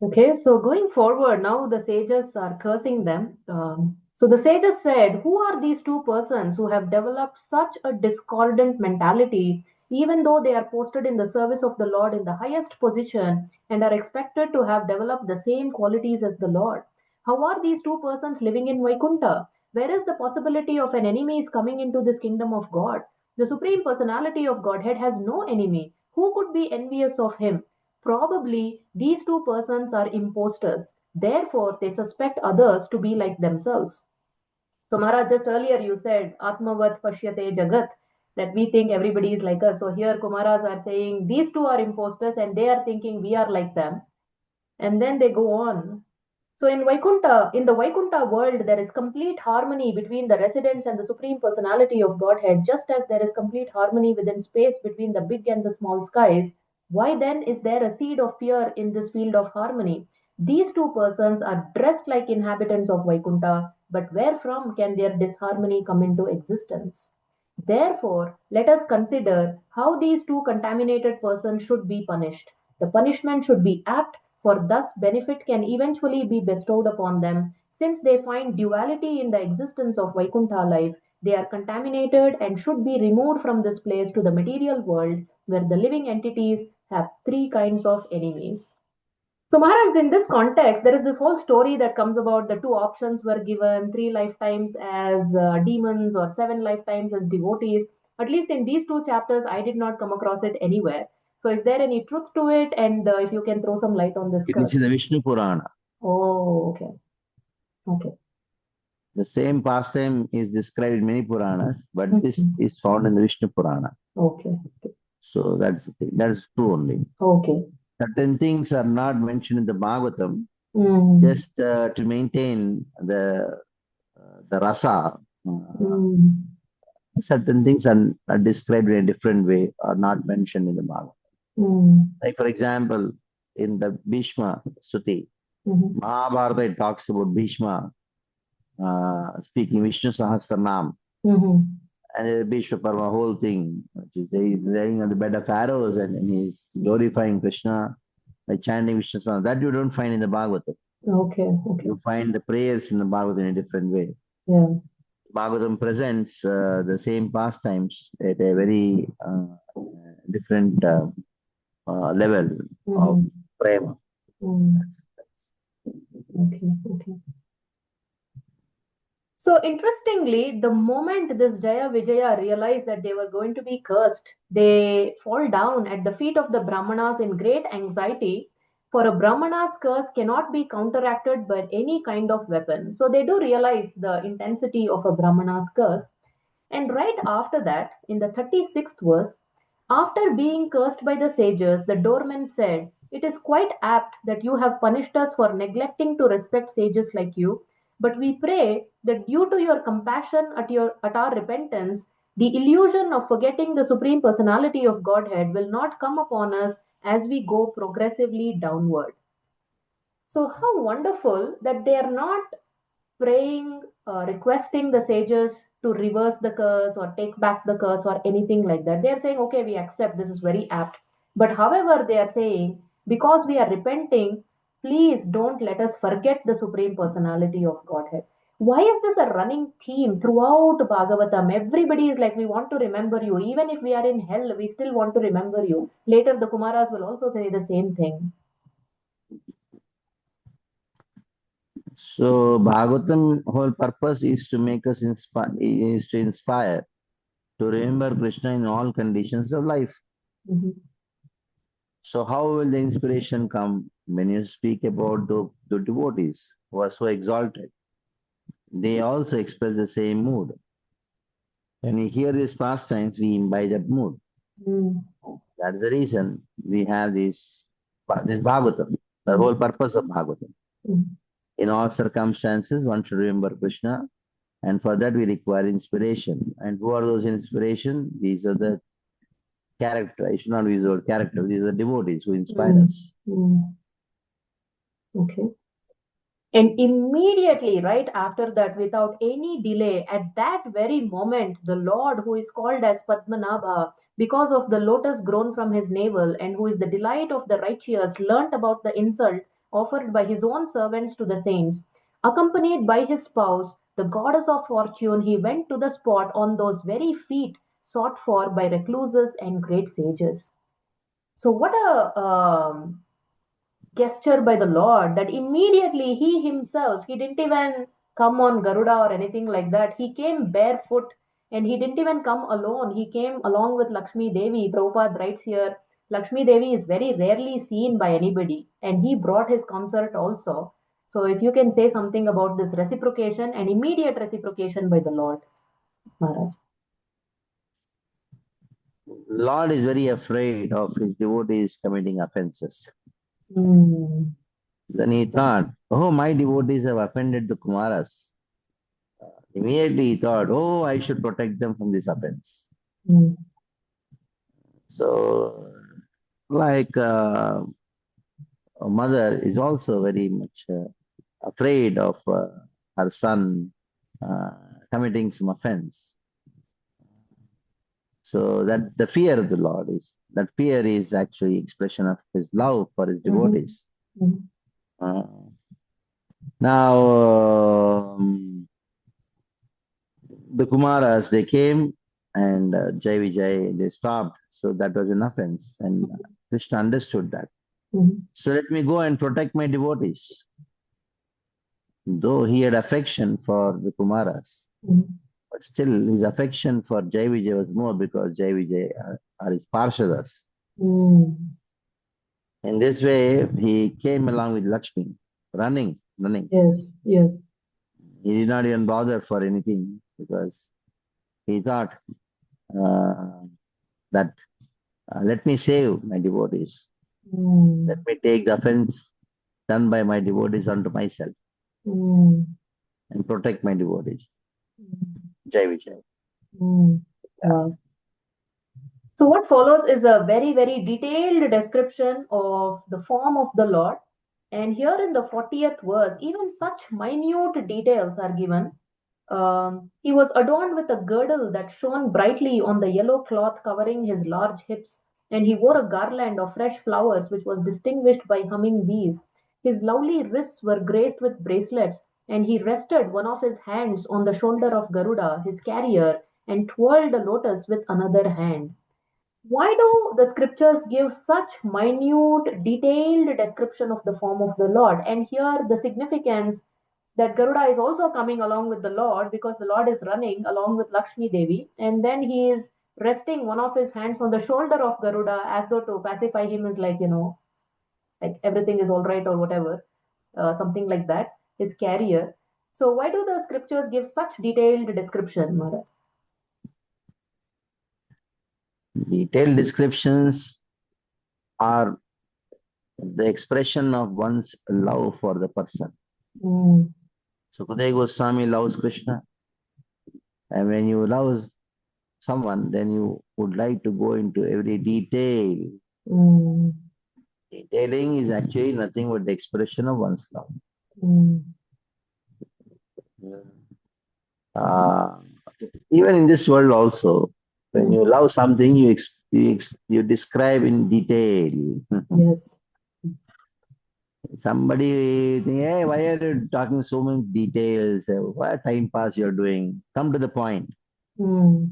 S2: Okay, so going forward, now the sages are cursing them. So the sages said, who are these two persons who have developed such a discordant mentality, even though they are posted in the service of the Lord in the highest position and are expected to have developed the same qualities as the Lord? How are these two persons living in Vaikuntha? Where is the possibility of an enemy is coming into this kingdom of God? The Supreme Personality of Godhead has no enemy. Who could be envious of him? Probably these two persons are impostors. Therefore, they suspect others to be like themselves. So, Maharaj, just earlier you said, Atmavat Pashyate Jagat, that we think everybody is like us. So, here Kumaras are saying these two are impostors and they are thinking we are like them. And then they go on. So, in the Vaikuntha world, there is complete harmony between the residents and the Supreme Personality of Godhead, just as there is complete harmony within space between the big and the small skies. Why then is there a seed of fear in this field of harmony? These two persons are dressed like inhabitants of Vaikuntha, but where from can their disharmony come into existence? Therefore, let us consider how these two contaminated persons should be punished. The punishment should be apt, for thus benefit can eventually be bestowed upon them. Since they find duality in the existence of Vaikuntha life, they are contaminated and should be removed from this place to the material world where the living entities have three kinds of enemies. So, Maharaj, in this context, there is this whole story that comes about the two options were given, 3 lifetimes as demons or 7 lifetimes as devotees. At least in these two chapters, I did not come across it anywhere. So, is there any truth to it? And if you can throw some light on this
S3: You can see
S2: curse.
S3: the Vishnu Purana.
S2: Oh, okay. Okay.
S3: The same pastime is described in many Puranas, but this
S2: Mhm.
S3: is found in the Vishnu Purana.
S2: Okay. Okay.
S3: So that's the thing. That is true only.
S2: Okay.
S3: Certain things are not mentioned in the Bhagavatam
S2: Mm.
S3: just to maintain the rasa.
S2: Mm.
S3: Certain things are described in a different way, are not mentioned in the Bhagavatam.
S2: Mm.
S3: Like for example, in the Bhishma Suti,
S2: Mhm.
S3: Mahabharata it talks about Bhishma speaking Vishnu Sahasranam.
S2: Mhm.
S3: And the Bishop Parma whole thing, which is he's laying on the bed of arrows and he's glorifying Krishna by chanting Vishnu Sahasranam. That you don't find in the Bhagavatam.
S2: Okay. Okay.
S3: You find the prayers in the Bhagavatam in a different way.
S2: Yeah.
S3: Bhagavatam presents the same pastimes at a very different level of
S2: Mhm.
S3: prema.
S2: Mm. Okay. Okay. So interestingly, the moment this Jaya Vijaya realized that they were going to be cursed, they fall down at the feet of the Brahmanas in great anxiety. For a Brahmana's curse cannot be counteracted by any kind of weapon. So they do realize the intensity of a Brahmana's curse. And right after that, in the 36th verse, after being cursed by the sages, the doorman said, "It is quite apt that you have punished us for neglecting to respect sages like you. But we pray that due to your compassion at our repentance, the illusion of forgetting the Supreme Personality of Godhead will not come upon us as we go progressively downward." So, how wonderful that they are not praying, requesting the sages to reverse the curse or take back the curse or anything like that. They are saying, okay, we accept, this is very apt. But however, they are saying, because we are repenting, please don't let us forget the Supreme Personality of Godhead. Why is this a running theme throughout Bhagavatam? Everybody is like, we want to remember you. Even if we are in hell, we still want to remember you. Later, the Kumaras will also say the same thing.
S3: So Bhagavatam whole purpose is to make us inspire to remember Krishna in all conditions of life.
S2: Mhm.
S3: So how will the inspiration come when you speak about the devotees who are so exalted? They also express the same mood. When we hear these pastimes, we imbibe that mood.
S2: Mm.
S3: That's the reason we have this Bhagavatam, the whole purpose of Bhagavatam.
S2: Mm.
S3: In all circumstances, one should remember Krishna, and for that we require inspiration. And who are those inspiration? These are the character. I should not use the word character. These are devotees who inspire
S2: Mm.
S3: us.
S2: Mm. Okay. And immediately, right after that, without any delay, at that very moment, the Lord, who is called as Padmanabha, because of the lotus grown from his navel, and who is the delight of the righteous, learnt about the insult offered by his own servants to the saints. Accompanied by his spouse, the goddess of fortune, he went to the spot on those very feet sought for by recluses and great sages. So, what a gesture by the Lord that immediately he himself, he didn't even come on Garuda or anything like that. He came barefoot and he didn't even come alone. He came along with Lakshmi Devi. Prabhupada writes here, Lakshmi Devi is very rarely seen by anybody, and he brought his consort also. So if you can say something about this reciprocation and immediate reciprocation by the Lord, Maharaj.
S3: Lord is very afraid of his devotees committing offenses.
S2: Mm.
S3: Then he thought, oh, my devotees have offended the Kumaras. Immediately he thought, oh, I should protect them from this offense.
S2: Mm.
S3: So, like a mother is also very much afraid of her son committing some offense. So that the fear of the Lord is, that fear is actually expression of his love for his devotees.
S2: Mm-hmm.
S3: Now, the Kumaras, they came and Jai Vijay, they stopped. So that was an offense. And Krishna understood that.
S2: Mm-hmm.
S3: So let me go and protect my devotees. Though he had affection for the Kumaras,
S2: Mm-hmm.
S3: but still his affection for Jai Vijay was more because Jai Vijay are his Parshadas.
S2: Mm.
S3: In this way, he came along with Lakshmi, running.
S2: Yes, yes.
S3: He did not even bother for anything because he thought that let me save my devotees.
S2: Mm.
S3: Let me take the offense done by my devotees onto myself
S2: Mm.
S3: and protect my devotees.
S2: Mm.
S3: Jai Vijay.
S2: Mm. Wow. So what follows is a very, very detailed description of the form of the Lord. And here in the 40th verse, even such minute details are given. He was adorned with a girdle that shone brightly on the yellow cloth covering his large hips, and he wore a garland of fresh flowers which was distinguished by humming bees. His lovely wrists were graced with bracelets, and he rested one of his hands on the shoulder of Garuda, his carrier, and twirled a lotus with another hand. Why do the scriptures give such minute, detailed description of the form of the Lord? And here the significance that Garuda is also coming along with the Lord because the Lord is running along with Lakshmi Devi, and then he is resting one of his hands on the shoulder of Garuda as though to pacify him, is like, like everything is all right or whatever, something like that, his carrier. So, why do the scriptures give such detailed description, Maharaj?
S3: Detailed descriptions are the expression of one's love for the person.
S2: Mm.
S3: So Sukadeva Goswami loves Krishna. And when you love someone, then you would like to go into every detail.
S2: Mm.
S3: Detailing is actually nothing but the expression of one's love.
S2: Mm.
S3: Uh, even in this world also, when you love something, you describe in detail.
S2: Yes.
S3: Somebody think, hey, why are you talking so many details? What time pass you're doing? Come to the point.
S2: Mm.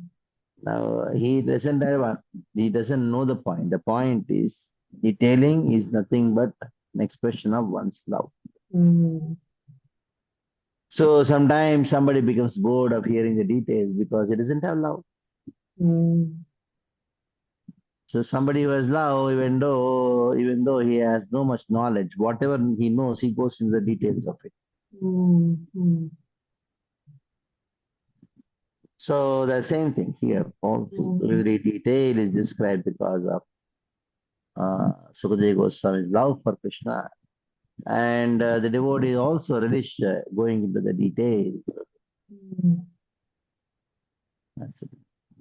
S3: Now he doesn't know the point. The point is detailing is nothing but an expression of one's love.
S2: Mm.
S3: So sometimes somebody becomes bored of hearing the details because he doesn't have love.
S2: Mm.
S3: So somebody who has love, even though he has no much knowledge, whatever he knows, he goes into the details of it.
S2: Mm. Mm.
S3: So the same thing here. Every detail is described because of Sukadeva Goswami's love for Krishna. And the devotee also relish going into the details.
S2: Mm.
S3: That's it.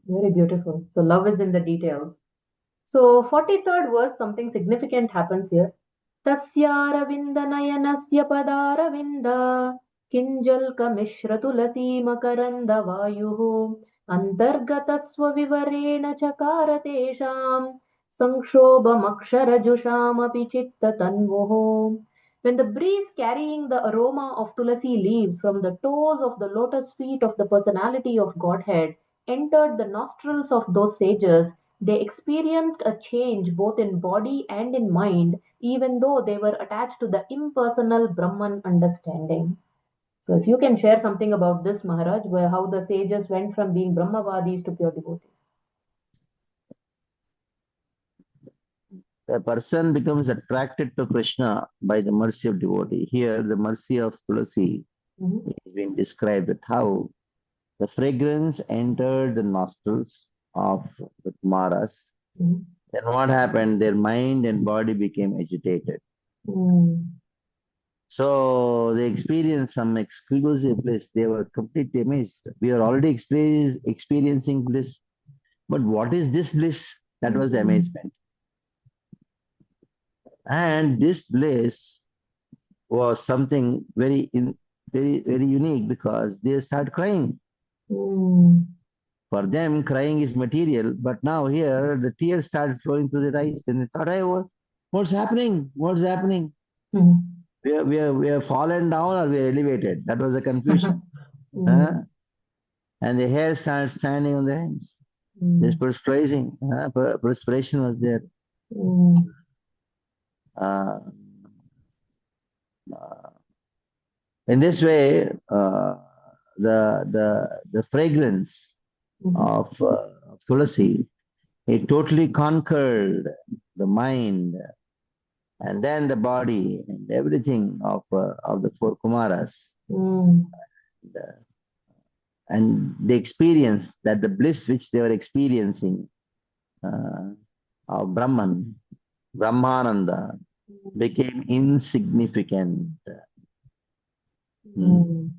S2: Very beautiful. So love is in the details. So 43rd verse, something significant happens here. Tasyaravinda padaravinda kinjalka mishra tulasi makaranda vayuhu antargatasva vivarena chakara tesham sanshobhamaksharajusham chitta tanvoho. When the breeze carrying the aroma of tulasi leaves from the toes of the lotus feet of the personality of Godhead entered the nostrils of those sages, They experienced a change both in body and in mind, even though they were attached to the impersonal Brahman understanding. So, if you can share something about this, Maharaj, where how the sages went from being Brahmavadis to pure devotees.
S3: A person becomes attracted to Krishna by the mercy of devotee. Here, the mercy of Tulasi
S2: Mhm.
S3: is being described at how the fragrance entered the nostrils of the Kumaras.
S2: Mhm.
S3: Then what happened? Their mind and body became agitated.
S2: Mm.
S3: So they experienced some exclusive bliss. They were completely amazed. We are already experiencing bliss. But what is this bliss? That was the
S2: Mm.
S3: amazement. And this bliss was something very unique because they start crying.
S2: Mm.
S3: For them, crying is material, but now here the tears started flowing to their eyes, and they thought, "Hey, what's happening? What's happening?
S2: Mm.
S3: We are fallen down or we are elevated?" That was the confusion.
S2: Mm.
S3: Huh? And the hair started standing on their hands. This
S2: Mm.
S3: perspiration, perspiration was there.
S2: Mm.
S3: Uh, uh, in this way, the fragrance
S2: Mhm.
S3: of Tulasi, it totally conquered the mind and then the body and everything of the four Kumaras.
S2: Mm.
S3: And they experienced that the bliss which they were experiencing uh, of Brahmananda, became insignificant. Hmm.
S2: Mm.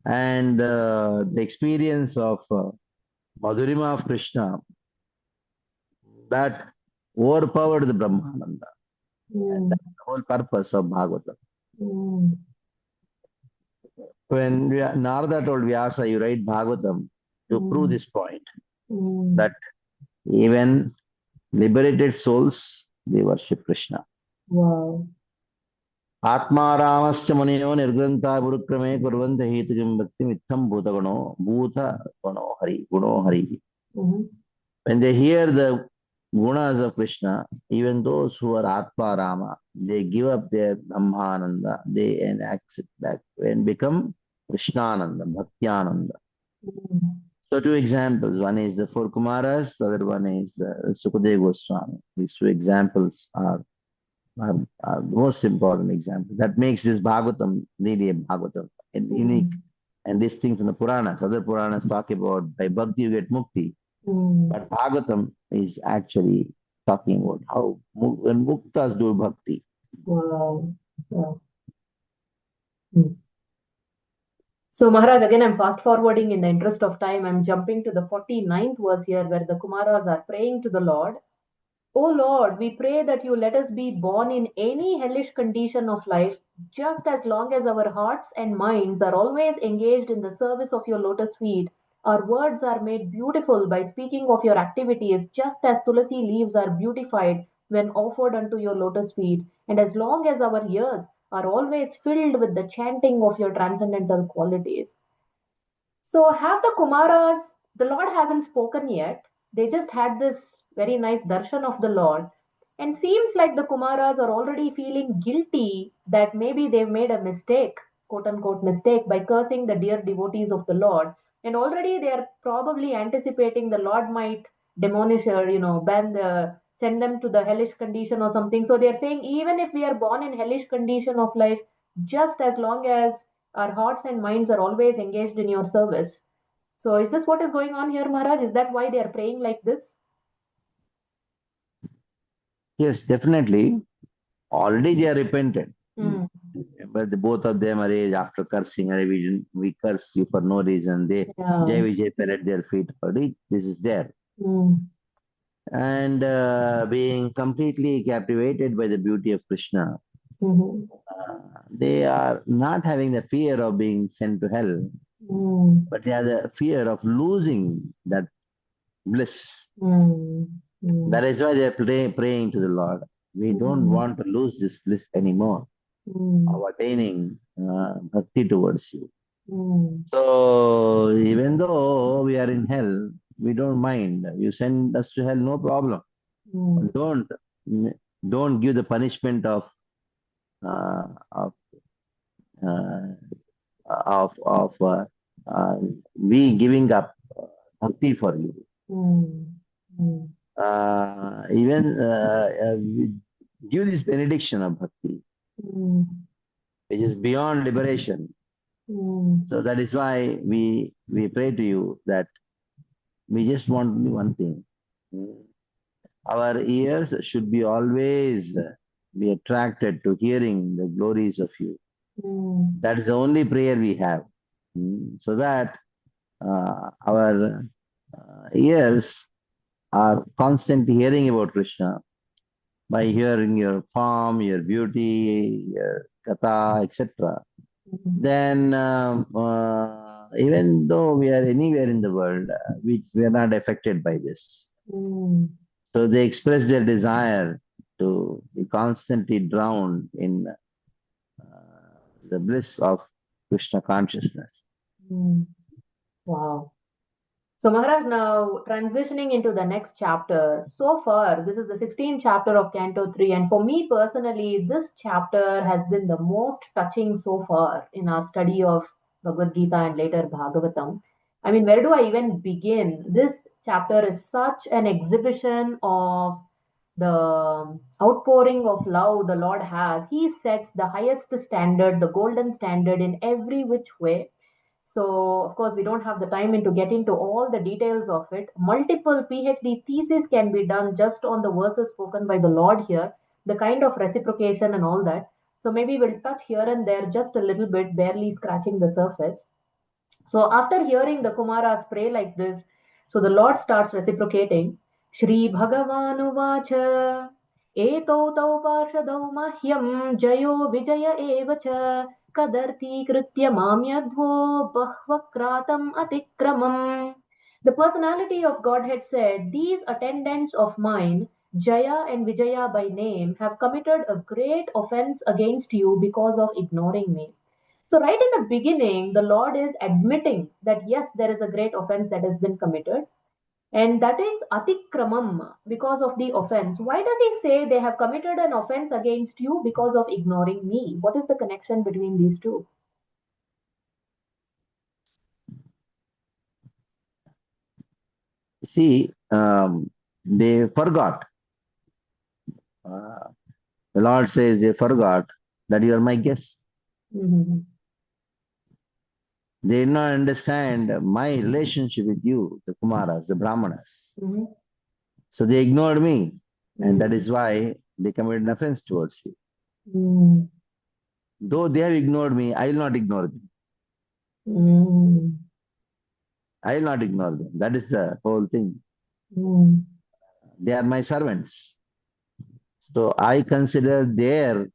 S3: And the experience of Madhurima of Krishna, that overpowered the Brahmananda. And
S2: Mm.
S3: that's the whole purpose of Bhagavatam.
S2: Mm.
S3: When Narada told Vyasa, you write Bhagavatam to prove
S2: Mm.
S3: this point,
S2: Mm.
S3: that even liberated souls, they worship Krishna.
S2: Wow.
S3: Atma Muneyo Nirgranta Gurukrame Kurvanta Hetujam Bhakti Mitham Bhuta Gano Hari Guno Hari.
S2: Mhm.
S3: When they hear the gunas of Krishna, even those who are Atma Rama, they give up their Brahmananda, they and accept that and become Krishnananda, Bhaktiananda.
S2: Mm.
S3: So two examples. One is the four Kumaras, the other one is Sukadeva Goswami. These two examples are the most important example. That makes this Bhagavatam really a Bhagavatam, and unique
S2: Mm.
S3: and distinct from the Puranas. Other Puranas talk about by Bhakti you get Mukti,
S2: Mm.
S3: but Bhagavatam is actually talking about how when Muktas do Bhakti.
S2: Wow. Wow. Mm. So, Maharaj, again, I'm fast forwarding in the interest of time. I'm jumping to the 49th verse here where the Kumaras are praying to the Lord. O Lord, we pray that you let us be born in any hellish condition of life, just as long as our hearts and minds are always engaged in the service of your lotus feet. Our words are made beautiful by speaking of your activities, just as tulasi leaves are beautified when offered unto your lotus feet, and as long as our ears are always filled with the chanting of your transcendental qualities. So, have the Kumaras, the Lord hasn't spoken yet. They just had this very nice darshan of the Lord. And seems like the Kumaras are already feeling guilty that maybe they've made a mistake, quote unquote mistake, by cursing the dear devotees of the Lord. And already they are probably anticipating the Lord might demolish or, send them to the hellish condition or something. So they're saying, even if we are born in hellish condition of life, just as long as our hearts and minds are always engaged in your service. So, is this what is going on here, Maharaj? Is that why they are praying like this?
S3: Yes, definitely. Already they are repentant.
S2: Mm.
S3: But both of them are after cursing, we curse you for no reason. They Jai
S2: Yeah.
S3: Vijay fell at their feet already. This is there.
S2: Mm.
S3: And being completely captivated by the beauty of Krishna,
S2: Mm-hmm.
S3: they are not having the fear of being sent to hell,
S2: Mm.
S3: but they have the fear of losing that bliss.
S2: Mm. Mm.
S3: That is why they are praying to the Lord. We don't
S2: Mm.
S3: want to lose this bliss anymore
S2: Mm.
S3: of attaining bhakti towards you.
S2: Mm.
S3: So even though we are in hell, we don't mind. You send us to hell, no problem.
S2: Mm.
S3: Don't give the punishment uh, of uh, of we giving up bhakti for you.
S2: Mm. Mm.
S3: Even we give this benediction of bhakti,
S2: Mm.
S3: which is beyond liberation.
S2: Mm.
S3: So that is why we pray to you that we just want only one thing. Our ears should be always be attracted to hearing the glories of you.
S2: Mm.
S3: That is the only prayer we have. So that our ears are constantly hearing about Krishna by hearing your form, your beauty, your katha, etc.
S2: Mm.
S3: Then even though we are anywhere in the world, we are not affected by this.
S2: Mm.
S3: So they express their desire to be constantly drowned in the bliss of Krishna consciousness.
S2: Mm. Wow. So, Maharaj, now transitioning into the next chapter. So far, this is the 16th chapter of Canto 3, and for me personally, this chapter has been the most touching so far in our study of Bhagavad Gita and later Bhagavatam. I mean, where do I even begin? This chapter is such an exhibition of the outpouring of love the Lord has. He sets the highest standard, the golden standard in every which way. So, of course, we don't have the time to get into all the details of it. Multiple PhD theses can be done just on the verses spoken by the Lord here, the kind of reciprocation and all that. So, maybe we'll touch here and there just a little bit, barely scratching the surface. So, after hearing the Kumaras pray like this, so the Lord starts reciprocating. Shri Bhagavanu Vacha Etau Tau Parshadau Mahyam Jayo Vijaya Evacha Kadarti Kritya Mamyadvo Bahvakratam Atikramam. The personality of Godhead said, these attendants of mine, Jaya and Vijaya by name, have committed a great offense against you because of ignoring me. So, right in the beginning, the Lord is admitting that yes, there is a great offense that has been committed, and that is atikramam because of the offense. Why does he say they have committed an offense against you because of ignoring me? What is the connection between these two?
S3: See, they forgot. Uh, the Lord says they forgot that you are my guest.
S2: Mm-hmm.
S3: They did not understand my relationship with you, the Kumaras, the Brahmanas.
S2: Mm-hmm.
S3: So they ignored me, and that
S2: Mm-hmm.
S3: is why they committed an offense towards you.
S2: Mm-hmm.
S3: Though they have ignored me, I will not ignore them.
S2: Mm-hmm.
S3: I will not ignore them. That is the whole thing.
S2: Mm-hmm.
S3: They are my servants. So I consider their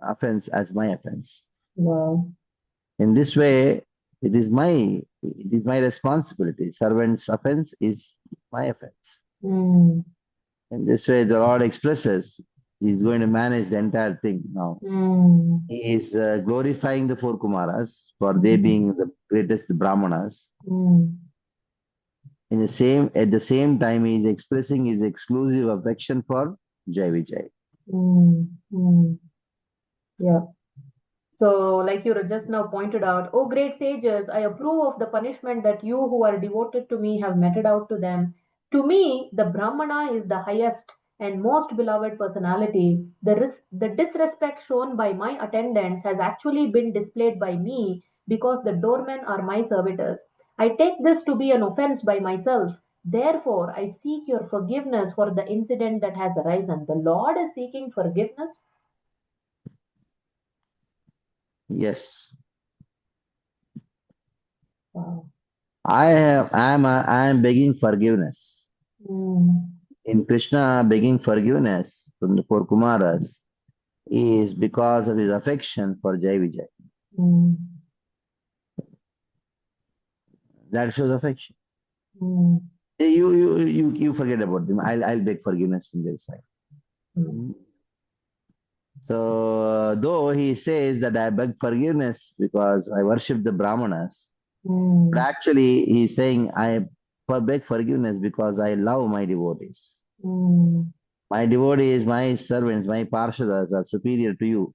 S3: offense as my offense.
S2: Wow.
S3: In this way, it is my responsibility. Servant's offense is my offense.
S2: Mm-hmm.
S3: In this way, the Lord expresses He is going to manage the entire thing now.
S2: Mm-hmm.
S3: He is glorifying the four Kumaras for they being the greatest Brahmanas. At the same time, he is expressing his exclusive affection for Jai Vijay.
S2: Mm-hmm. Yeah. So, like you just now pointed out, O great sages, I approve of the punishment that you who are devoted to me have meted out to them. To me, the Brahmana is the highest and most beloved personality. The disrespect shown by my attendants has actually been displayed by me because the doormen are my servitors. I take this to be an offense by myself. Therefore, I seek your forgiveness for the incident that has arisen. The Lord is seeking forgiveness.
S3: Yes,
S2: Wow.
S3: I am begging forgiveness.
S2: Mm.
S3: In Krishna, begging forgiveness from the four Kumaras is because of his affection for Jai Vijay.
S2: Mm.
S3: That shows affection.
S2: Mm.
S3: You forget about them. I'll beg forgiveness from their side.
S2: Mm.
S3: So though he says that I beg forgiveness because I worship the Brahmanas, but
S2: Mm.
S3: actually he's saying I beg forgiveness because I love my devotees.
S2: Mm.
S3: My devotees, my servants, my parshadas are superior to you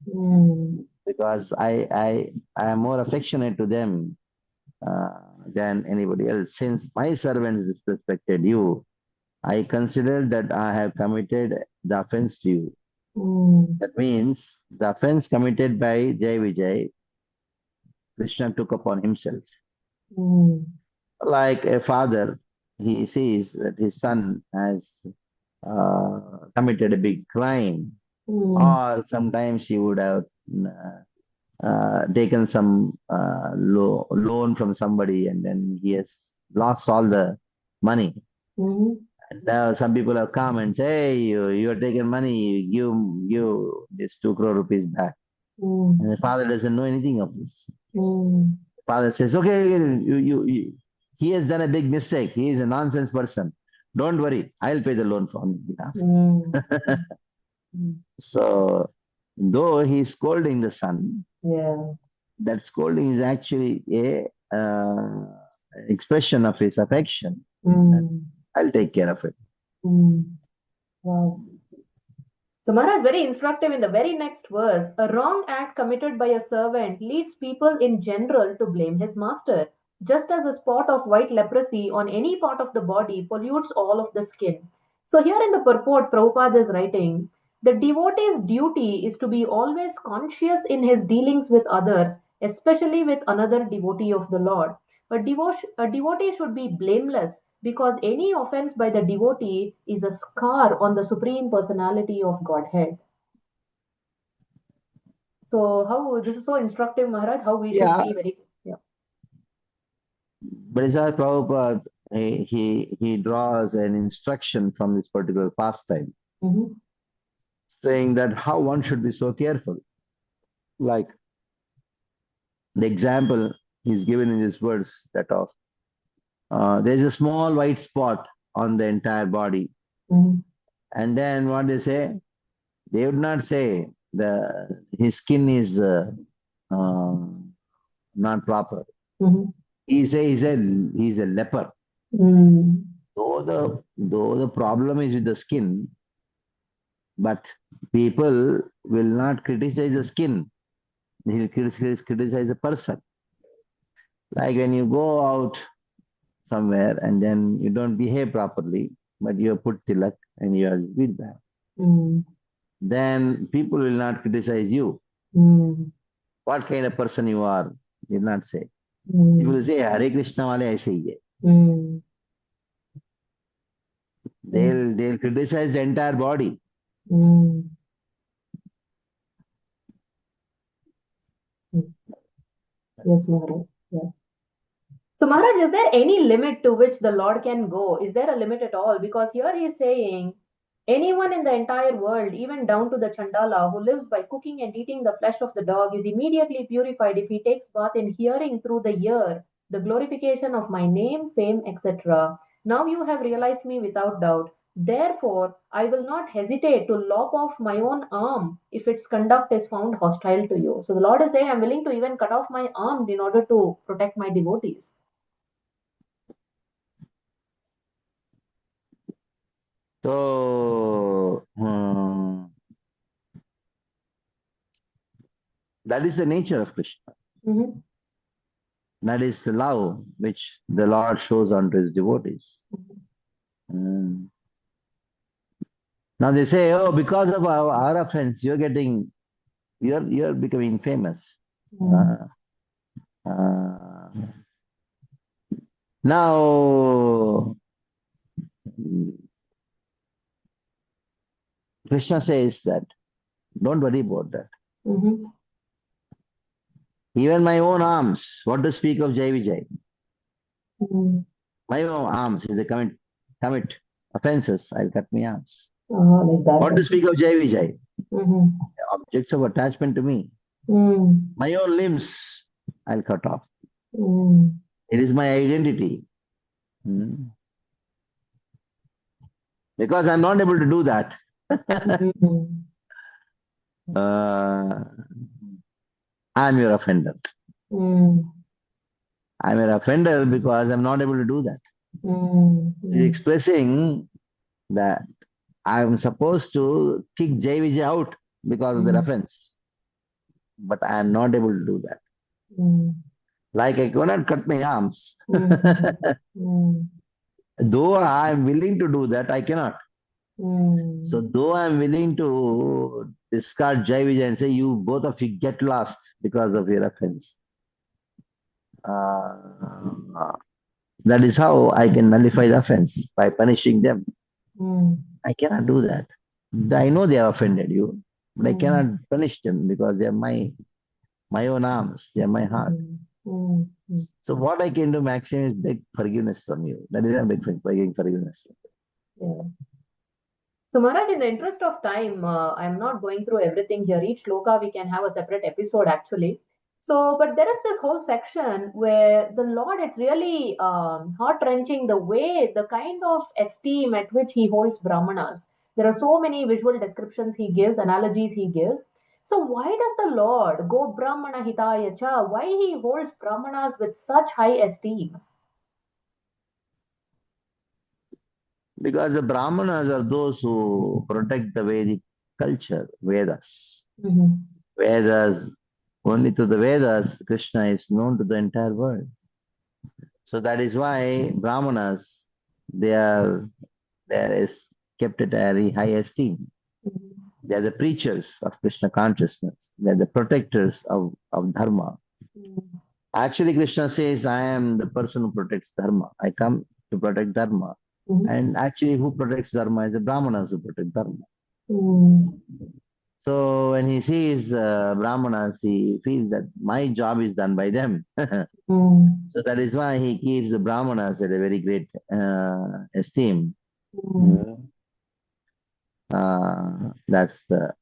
S2: Mm.
S3: because I am more affectionate to them than anybody else. Since my servants disrespected you, I consider that I have committed the offense to you.
S2: Mm.
S3: That means the offense committed by Jai Vijay, Krishna took upon himself.
S2: Mm.
S3: Like a father, he sees that his son has committed a big crime,
S2: Mm.
S3: or sometimes he would have taken some loan from somebody and then he has lost all the money.
S2: Mm.
S3: Now some people have come and say, hey, you are taking money, give this 2 crore rupees back.
S2: Mm.
S3: And the father doesn't know anything of this.
S2: Mm.
S3: Father says, okay, he has done a big mistake. He is a nonsense person. Don't worry, I'll pay the loan for him.
S2: Mm. Mm.
S3: So, though he is scolding the son,
S2: Yeah.
S3: that scolding is actually a expression of his affection.
S2: Mm.
S3: I'll take care of it.
S2: Mm. Wow. So Maharaj, very instructive in the very next verse. A wrong act committed by a servant leads people in general to blame his master, just as a spot of white leprosy on any part of the body pollutes all of the skin. So here in the purport, Prabhupada is writing, the devotee's duty is to be always conscious in his dealings with others, especially with another devotee of the Lord. A devotee should be blameless because any offense by the devotee is a scar on the Supreme Personality of Godhead. So, how this is so instructive, Maharaj, how we should
S3: Yeah,
S2: be very. Yeah.
S3: but Isaiah Prabhupada, he draws an instruction from this particular pastime,
S2: Mm-hmm.
S3: saying that how one should be so careful. Like the example is given in this verse that of there's a small white spot on the entire body.
S2: Mm-hmm.
S3: And then what they say? They would not say his skin is uh, not proper.
S2: Mm-hmm.
S3: He say he's a leper.
S2: Mm-hmm.
S3: Though the problem is with the skin, but people will not criticize the skin. They will criticize the person. Like when you go out somewhere and then you don't behave properly, but you have put tilak and you are with them,
S2: Mm-hmm.
S3: then people will not criticize you.
S2: Mm-hmm.
S3: What kind of person you are, they will not say. People will
S2: Mm-hmm.
S3: say, Hare Krishna wale aise hi hai.
S2: Mm-hmm.
S3: They'll criticize the entire body.
S2: Mm-hmm. Yes, Maharaj. Yeah. So, Maharaj, is there any limit to which the Lord can go? Is there a limit at all? Because here he is saying, anyone in the entire world, even down to the Chandala, who lives by cooking and eating the flesh of the dog, is immediately purified if he takes bath in hearing through the ear the glorification of my name, fame, etc. Now you have realized me without doubt. Therefore, I will not hesitate to lop off my own arm if its conduct is found hostile to you. So the Lord is saying, I'm willing to even cut off my arm in order to protect my devotees.
S3: So that is the nature of Krishna.
S2: Mhm.
S3: That is the love which the Lord shows unto his devotees. Mm. Now they say, oh, because of our offense, you're becoming famous.
S2: Mm.
S3: Uh, now Krishna says that don't worry about that.
S2: Mhm.
S3: Even my own arms, what to speak of Jai Vijay?
S2: Mhm.
S3: My own arms, if they commit offenses, I'll cut my arms.
S2: Like that.
S3: What to speak of Jai Vijay?
S2: Mhm.
S3: Objects of attachment to me.
S2: Mm.
S3: My own limbs, I'll cut off.
S2: Mm.
S3: It is my identity. Mm. Because I'm not able to do that.
S2: Mhm.
S3: uh, I'm your offender.
S2: Mm.
S3: I'm your offender because I'm not able to do that. He's expressing that I am supposed to kick Jai Vijay out because of the offense, but I am not able to do that. Like I cannot cut my arms. Though I am willing to do that, I cannot. So though I am willing to discard Jai Vijay and say, you both of you get lost because of your offense. That is how I can nullify the offense, by punishing them. I cannot do that. I know they have offended you, but I cannot punish them because they are my own arms, they are my heart. So what I can do maximum is beg forgiveness from you. That is I'm begging forgiveness.
S2: So Maharaj, in the interest of time, I'm not going through everything here. Each sloka we can have a separate episode actually. So, but there is this whole section where the Lord is really heart-wrenching, the way, the kind of esteem at which he holds Brahmanas. There are so many visual descriptions he gives, analogies he gives. So why does the Lord go Brahmana hitaya cha? Why he holds Brahmanas with such high esteem?
S3: Because the Brahmanas are those who protect the Vedic culture, Vedas. Vedas, only through the Vedas, Krishna is known to the entire world. So that is why Brahmanas, they is kept at a very high esteem. They are the preachers of Krishna consciousness. They are the protectors of Dharma. Actually, Krishna says, I am the person who protects Dharma. I come to protect Dharma. And actually, who protects Dharma is the Brahmanas who protect Dharma. So when he sees Brahmanas, he feels that my job is done by them. So that is why he keeps the Brahmanas at a very great esteem. That's the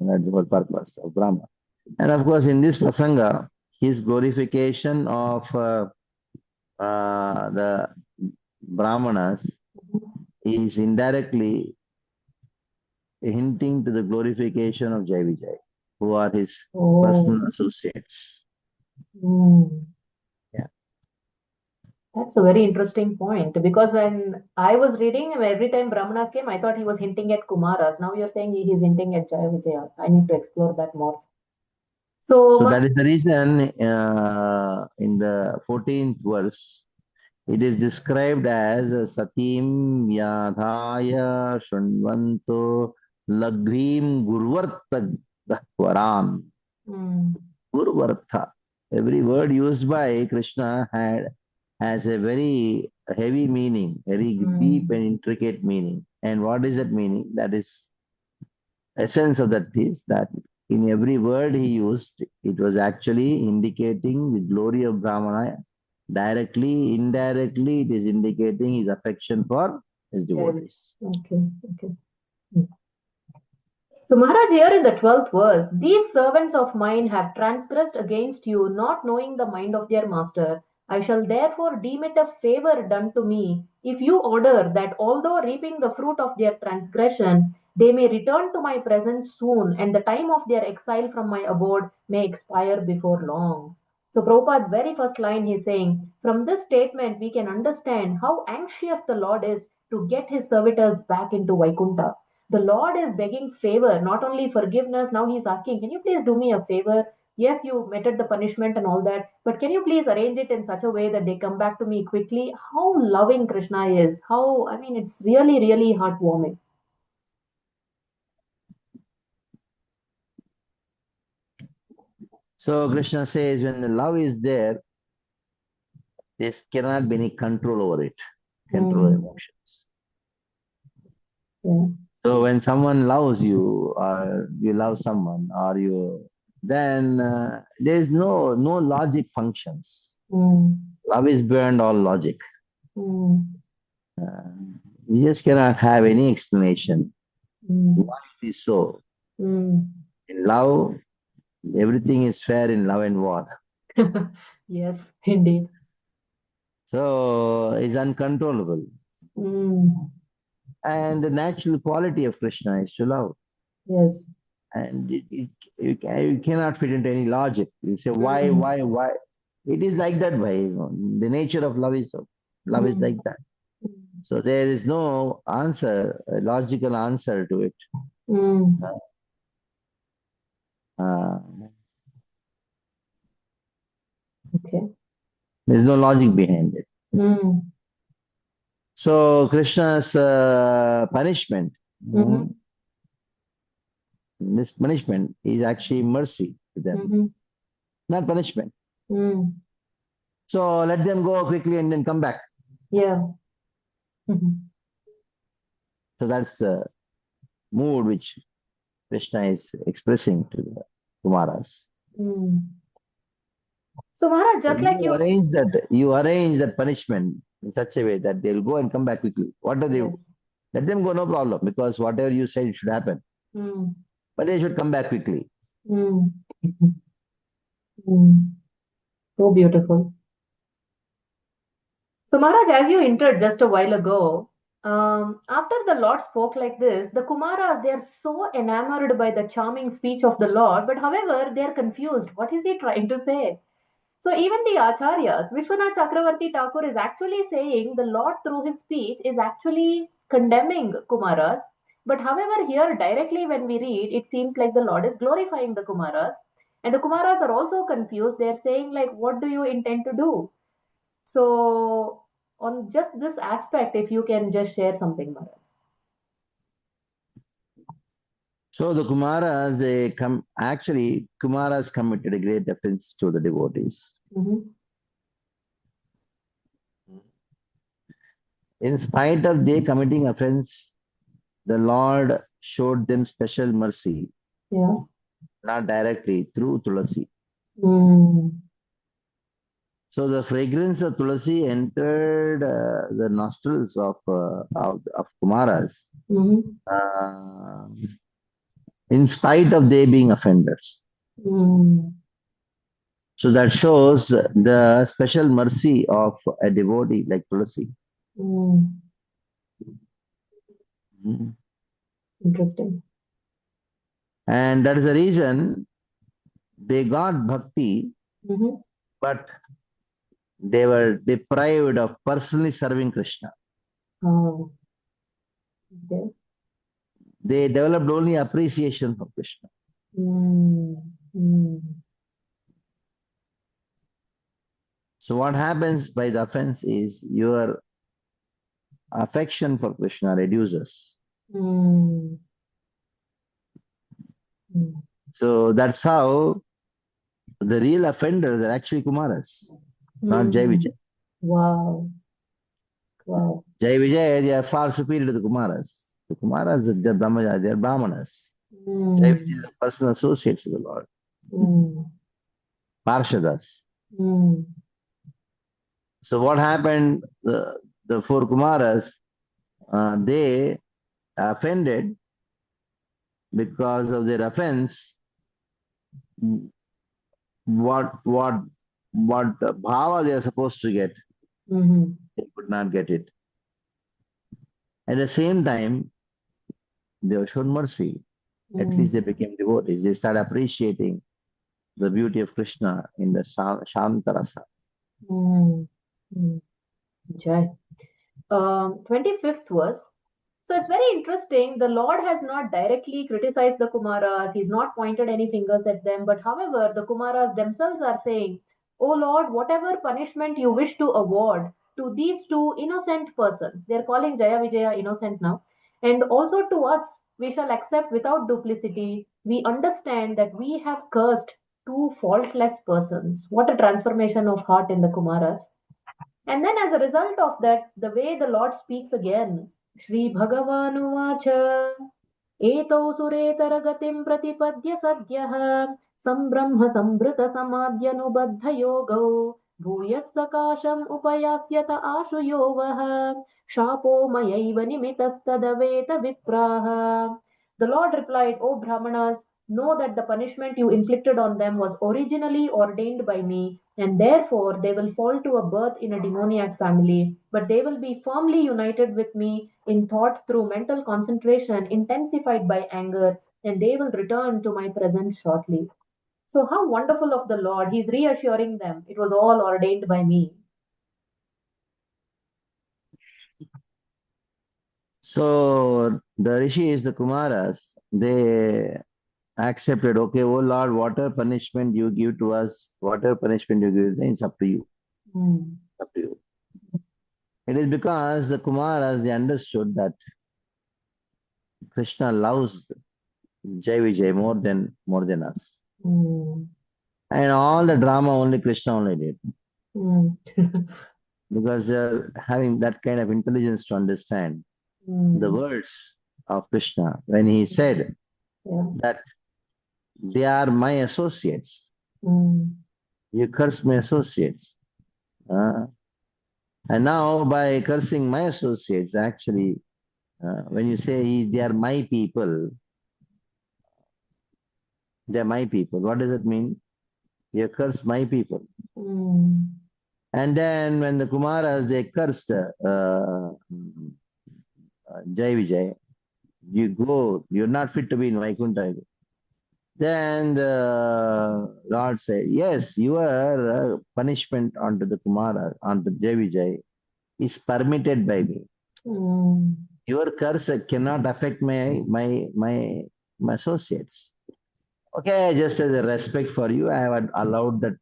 S3: whole purpose of Brahma. And of course, in this prasanga, his glorification of the Brahmanas is indirectly hinting to the glorification of Jai Vijay, who are his personal associates. Yeah.
S2: That's a very interesting point, because when I was reading, every time Brahmanas came, I thought he was hinting at Kumaras. Now you're saying he's hinting at Jaya Vijaya. I need to explore that more.
S3: So that is the reason in the 14th verse, it is described as Satim Yadhaya Shunvanto Lagvim Gurvartha Gahvaram. Gurvartha. Every word used by Krishna has a very heavy meaning, very deep and intricate meaning. And what is that meaning? That is, essence of that is that in every word he used, it was actually indicating the glory of Brahmana. Directly, indirectly, it is indicating his affection for his devotees.
S2: Okay. So Maharaj, here in the 12th verse, these servants of mine have transgressed against you, not knowing the mind of their master. I shall therefore deem it a favor done to me if you order that although reaping the fruit of their transgression, they may return to my presence soon, and the time of their exile from my abode may expire before long. So Prabhupada's very first line, he's saying, from this statement we can understand how anxious the Lord is to get his servitors back into Vaikuntha. The Lord is begging favor, not only forgiveness. Now he's asking, can you please do me a favor? Yes, you meted the punishment and all that, but can you please arrange it in such a way that they come back to me quickly? How loving Krishna is. It's really, really heartwarming.
S3: So Krishna says, when the love is there, there cannot be any control over it, control emotions.
S2: Yeah.
S3: So when someone loves you, or you love someone, then there is no logic functions. Love is beyond all logic. You just cannot have any explanation why it is so. In love, everything is fair in love and war.
S2: Yes, indeed.
S3: So it's uncontrollable. And the natural quality of Krishna is to love.
S2: Yes.
S3: And you cannot fit into any logic. You say, why? It is like that way. The nature of love is like that. So there is no answer, a logical answer to it. Uh,
S2: Okay.
S3: there is no logic behind it. So Krishna's punishment, this punishment is actually mercy to them, not punishment. So let them go quickly and then come back.
S2: Yeah.
S3: So that's the mood which Krishna is expressing to the Kumaras.
S2: So Maharaj, just like you
S3: arrange that punishment in such a way that they'll go and come back quickly. What do they do? Let them go, no problem, because whatever you said should happen. But they should come back quickly.
S2: So beautiful. So Maharaj, as you entered just a while ago, after the Lord spoke like this, the Kumaras, they are so enamored by the charming speech of the Lord, but however, they are confused. What is he trying to say? So even the Acharyas, Vishwanath Chakravarti Thakur is actually saying the Lord through his speech is actually condemning Kumaras. But however, here directly when we read, it seems like the Lord is glorifying the Kumaras. And the Kumaras are also confused. They're saying like, what do you intend to do? So on just this aspect, if you can just share something, Maharaj.
S3: So the Kumaras, Kumaras committed a great offense to the devotees. In spite of they committing offense, the Lord showed them special mercy.
S2: Yeah.
S3: Not directly, through Tulasi. So the fragrance of Tulasi entered the nostrils of Kumaras, in spite of they being offenders. So that shows the special mercy of a devotee like Tulasi.
S2: Interesting.
S3: And that is the reason they got bhakti, but they were deprived of personally serving Krishna.
S2: Oh. Okay.
S3: They developed only appreciation for Krishna. So what happens by the offense is your affection for Krishna reduces. So that's how the real offenders are actually Kumaras, not Jai Vijay.
S2: Wow.
S3: Jai Vijay, they are far superior to the Kumaras. The Kumaras, they are Brahmanas. Jai Vijay are personal associates of the Lord. Parshadas. So what happened, the four Kumaras, they offended because of their offense. What bhava they are supposed to get, they could not get it. At the same time, they were shown mercy. At least they became devotees. They started appreciating the beauty of Krishna in the Shantarasa.
S2: Jai. 25th verse. So it's very interesting. The Lord has not directly criticized the Kumaras. He's not pointed any fingers at them. But however, the Kumaras themselves are saying, "Oh Lord, whatever punishment you wish to award to these two innocent persons," they're calling Jaya Vijaya innocent now, "and also to us, we shall accept without duplicity. We understand that we have cursed two faultless persons." What a transformation of heart in the Kumaras. And then as a result of that, the way the Lord speaks again, Shri Bhagavanuvacha, Etau suretaragatim pratipatya sadyah, sambrahma sambrita samadhyanubadha yogo, bhuyas sakasham upayasyata ashu yovah, shapo mayaiva nimitastadaveta vipraha. The Lord replied, "O Brahmanas, know that the punishment you inflicted on them was originally ordained by me, and therefore they will fall to a birth in a demoniac family, but they will be firmly united with me in thought through mental concentration intensified by anger, and they will return to my presence shortly." So, how wonderful of the Lord! He's reassuring them, it was all ordained by me.
S3: So the rishis, the Kumaras, they accepted, okay, oh Lord, whatever punishment you give to us, whatever punishment you give, then it's up to you. Up to you. It is because the Kumaras, they understood that Krishna loves Jai Vijay more than us. And all the drama only Krishna only did. Because they're having that kind of intelligence to understand the words of Krishna when he said that they are my associates. You curse my associates. And now by cursing my associates, actually, when you say they are my people, they are my people. What does it mean? You curse my people. And then when the Kumaras, they cursed Jai Vijay, you go, you're not fit to be in Vaikuntha. Then the Lord said, yes, your punishment onto the Kumara, onto Jai Vijay is permitted by me. Your curse cannot affect my associates. Okay, just as a respect for you, I have allowed that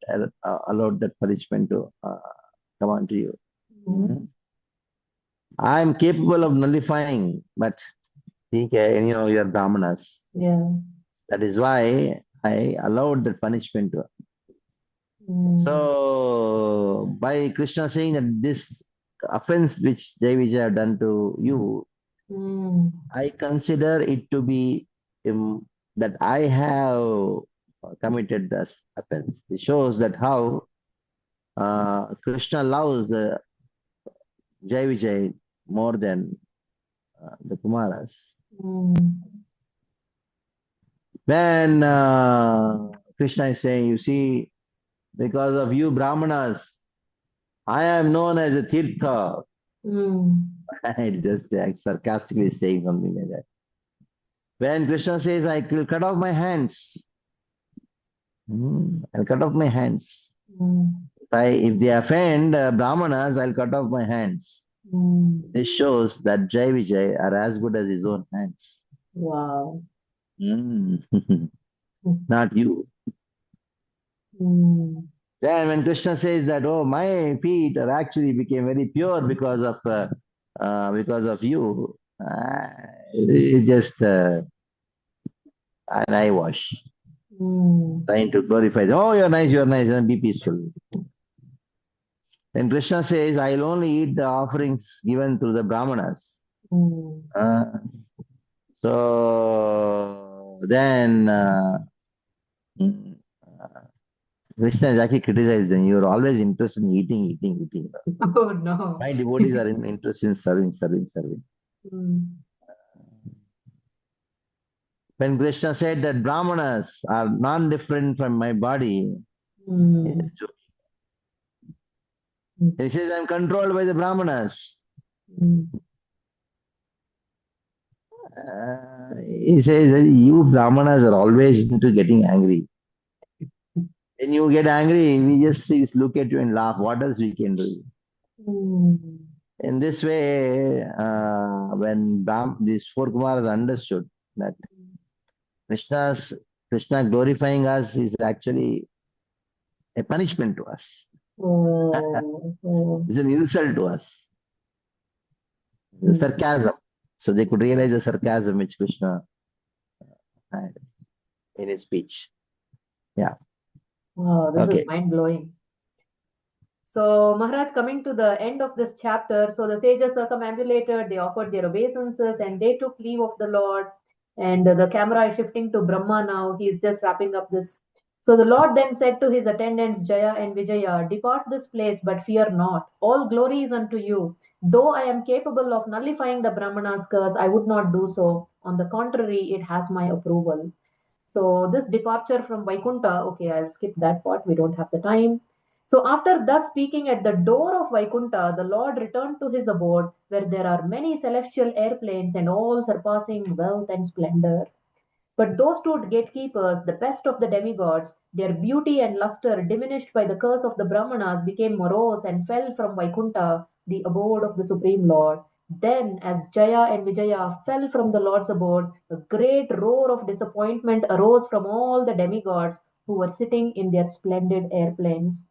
S3: punishment to come on to you. I am capable of nullifying, but you are Brahmanas. That is why I allowed that punishment to. So by Krishna saying that this offense which Jai Vijay have done to you, I consider it to be that I have committed this offense. It shows that how Krishna loves the Jai Vijay more than the Kumaras. When Krishna is saying, you see, because of you Brahmanas, I am known as a Tirtha. It just sarcastically saying something like that. When Krishna says, I will cut off my hands. I'll cut off my hands. If they offend Brahmanas, I'll cut off my hands. This shows that Jai Vijay are as good as his own hands.
S2: Wow.
S3: Not you. Then when Krishna says that, oh, my feet are actually became very pure because of you, it's just an eye wash. Trying to glorify them. Oh, you're nice, and be peaceful. Then Krishna says, I'll only eat the offerings given to the Brahmanas. So then Krishna is actually criticized them. You're always interested in eating.
S2: Oh no.
S3: My devotees are interested in serving. When Krishna said that Brahmanas are non-different from my body, he says, I'm controlled by the Brahmanas. He says that you Brahmanas are always into getting angry. When you get angry, we just look at you and laugh. What else we can do? In this way, when these four Kumaras understood that Krishna glorifying us is actually a punishment to us. It's an insult to us. It's sarcasm. So they could realize the sarcasm which Krishna had in his speech. Yeah.
S2: Wow, this is mind-blowing. So, Maharaj, coming to the end of this chapter, so the sages circumambulated, they offered their obeisances and they took leave of the Lord. And the camera is shifting to Brahma now. He's just wrapping up this. So the Lord then said to his attendants, Jaya and Vijaya, depart this place, but fear not. All glory is unto you. Though I am capable of nullifying the Brahmana's curse, I would not do so. On the contrary, it has my approval. So this departure from Vaikuntha, okay, I'll skip that part. We don't have the time. So after thus speaking at the door of Vaikuntha, the Lord returned to his abode where there are many celestial airplanes and all surpassing wealth and splendor. But those two gatekeepers, the best of the demigods, their beauty and luster diminished by the curse of the Brahmanas, became morose and fell from Vaikuntha, the abode of the Supreme Lord. Then, as Jaya and Vijaya fell from the Lord's abode, a great roar of disappointment arose from all the demigods who were sitting in their splendid airplanes.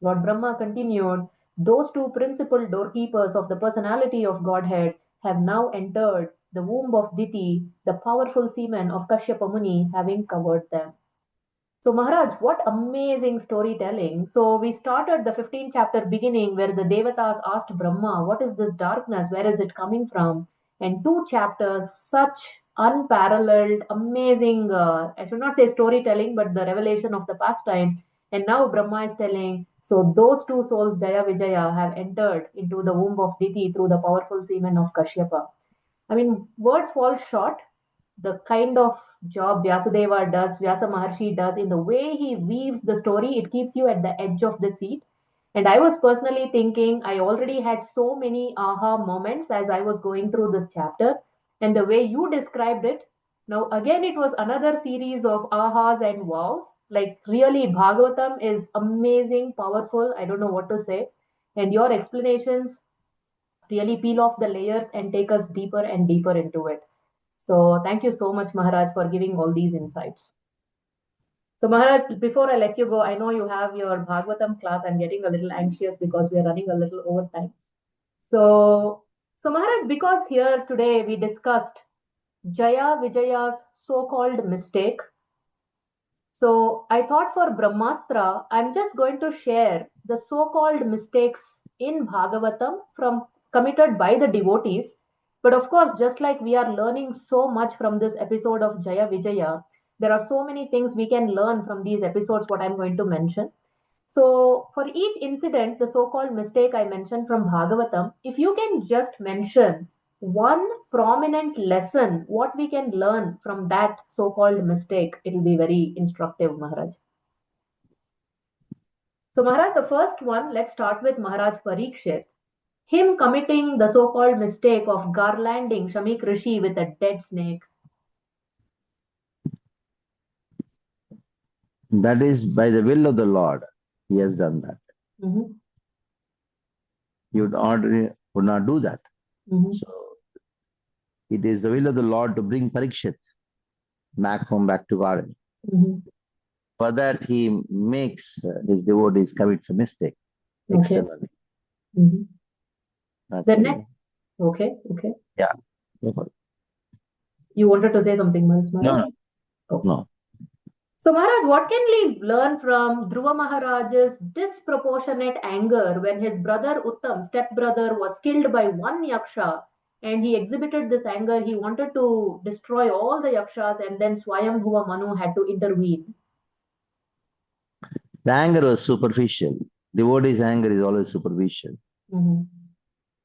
S2: Lord Brahma continued, those two principal doorkeepers of the personality of Godhead have now entered the womb of Diti, the powerful semen of Kashyapa Muni having covered them. So, Maharaj, what amazing storytelling. So, we started the 15th chapter beginning where the Devatas asked Brahma, what is this darkness? Where is it coming from? And two chapters, such unparalleled, amazing, I should not say storytelling, but the revelation of the past time. And now Brahma is telling, so those two souls, Jaya Vijaya, have entered into the womb of Diti through the powerful semen of Kashyapa. I mean, words fall short. The kind of job Vyasadeva does, Vyasa Maharshi does, in the way he weaves the story, it keeps you at the edge of the seat. And I was personally thinking, I already had so many aha moments as I was going through this chapter. And the way you described it, now again, it was another series of ahas and wows. Like, really, Bhagavatam is amazing, powerful. I don't know what to say. And your explanations really peel off the layers and take us deeper and deeper into it. So thank you so much, Maharaj, for giving all these insights. So Maharaj, before I let you go, I know you have your Bhagavatam class. I'm getting a little anxious because we are running a little over time. So Maharaj, because here today we discussed Jaya Vijaya's so-called mistake. So I thought for Brahmastra, I'm just going to share the so-called mistakes in Bhagavatam from committed by the devotees. But of course, just like we are learning so much from this episode of Jaya Vijaya, there are so many things we can learn from these episodes, what I'm going to mention. So, for each incident, the so called mistake I mentioned from Bhagavatam, if you can just mention one prominent lesson, what we can learn from that so called mistake, it will be very instructive, Maharaj. So, Maharaj, the first one, let's start with Maharaj Parikshit. Him committing the so called mistake of garlanding Shamik Rishi with a dead snake.
S3: That is by the will of the Lord. He has done that.
S2: Mm-hmm.
S3: You would not do that.
S2: Mm-hmm.
S3: So it is the will of the Lord to bring Parikshit back to garden.
S2: Mm-hmm.
S3: For that, he makes his devotees commit a mistake externally.
S2: Mm-hmm. The next, okay.
S3: Yeah.
S2: You wanted to say something, Maharaj?
S3: No.
S2: Okay.
S3: No.
S2: So, Maharaj, what can we learn from Dhruva Maharaj's disproportionate anger when his brother Uttam, stepbrother, was killed by one yaksha, and he exhibited this anger? He wanted to destroy all the yakshas, and then Swayambhuva Manu had to intervene.
S3: The anger was superficial. Devotee's anger is always superficial.
S2: Mm-hmm.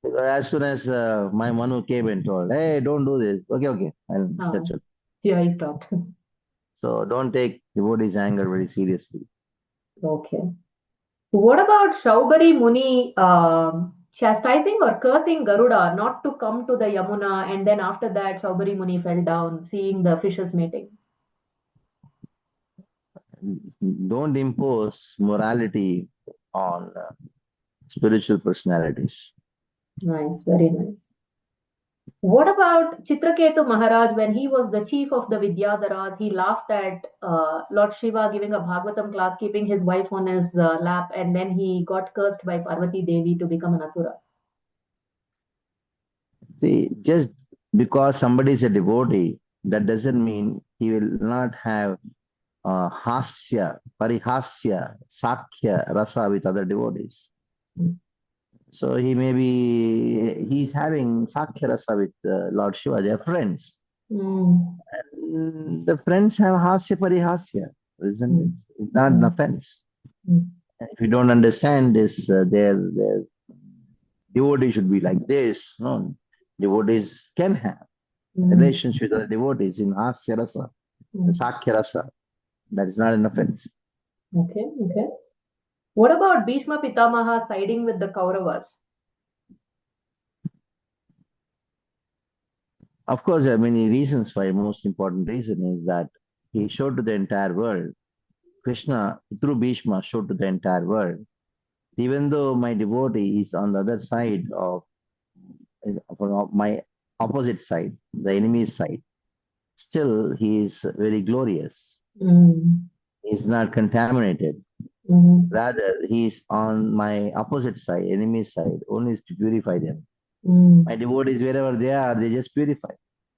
S3: Because as soon as my Manu came and told, hey, don't do this. Okay. That's it.
S2: Yeah, he stopped.
S3: So don't take devotee's anger very seriously.
S2: Okay. What about Shaubari Muni chastising or cursing Garuda not to come to the Yamuna, and then after that Shaubari Muni fell down seeing the fishes mating?
S3: Don't impose morality on spiritual personalities.
S2: Nice, very nice. What about Chitraketu Maharaj when he was the chief of the Vidyadharas? He laughed at Lord Shiva giving a Bhagavatam class, keeping his wife on his lap, and then he got cursed by Parvati Devi to become an Asura.
S3: See, just because somebody is a devotee, that doesn't mean he will not have hasya, parihasya, sakya, rasa with other devotees. So he's having sakya rasa with Lord Shiva. They are friends. And the friends have hasya, parihasya, isn't it? It's not an offense. If you don't understand this, their devotee should be like this. No, devotees can have relations with other devotees in hasya rasa, sakya rasa. That is not an offense.
S2: Okay. What about Bhishma Pitamaha siding with the Kauravas?
S3: Of course, there are many reasons why. Most important reason is that he showed to the entire world, Krishna through Bhishma showed to the entire world, even though my devotee is on the other side of from my opposite side, the enemy's side, still he is very glorious. He is not contaminated. Rather, he is on my opposite side, enemy's side, only is to purify them. My devotees, wherever they are, they just purify.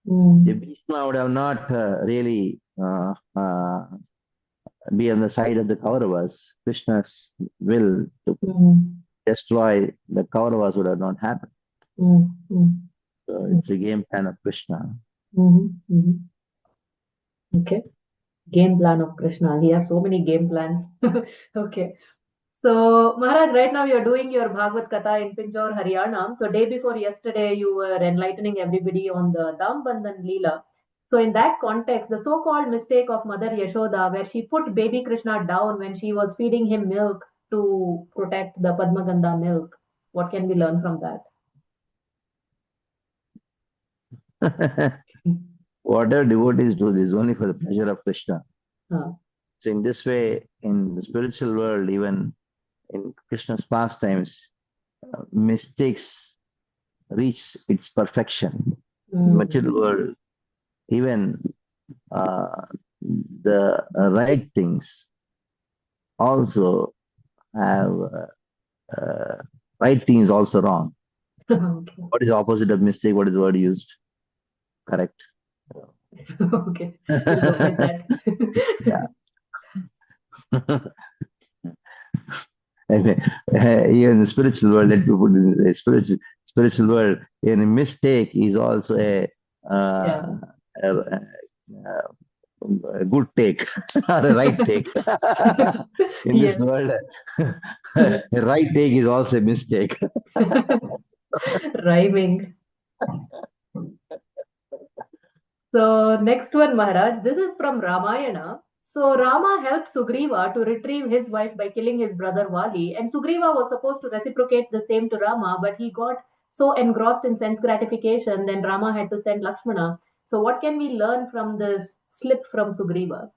S3: See, Bhishma would have not really be on the side of the Kauravas. Krishna's will to destroy the Kauravas would have not happened. So it's a game plan of Krishna.
S2: Okay. Game plan of Krishna. He has so many game plans. Okay. So, Maharaj, right now you're doing your Bhagavad Katha in Pinjore, Haryana. So, day before yesterday, you were enlightening everybody on the Dambandhan Leela. So, in that context, the so-called mistake of Mother Yashoda, where she put baby Krishna down when she was feeding him milk to protect the Padma Ganda milk, what can we learn from
S3: Whatever devotees do this only for the pleasure of Krishna.
S2: that?
S3: So in this way, in the spiritual world, even in Krishna's pastimes, mistakes reach its perfection. In material world, even the right things also have right things also wrong.
S2: Okay.
S3: What is the opposite of mistake? What is the word used? Correct.
S2: Okay. We'll go with that.
S3: Yeah. Even in the spiritual world, let me put it this way, spiritual world, even a mistake is also a good take or a right take. In this
S2: Yes.
S3: world, a right take is also a mistake.
S2: Rhyming. So next one, Maharaj. This is from Ramayana. So Rama helped Sugriva to retrieve his wife by killing his brother Vali, and Sugriva was supposed to reciprocate the same to Rama, but he got so engrossed in sense gratification, then Rama had to send Lakshmana. So what can we learn from this slip from Sugriva?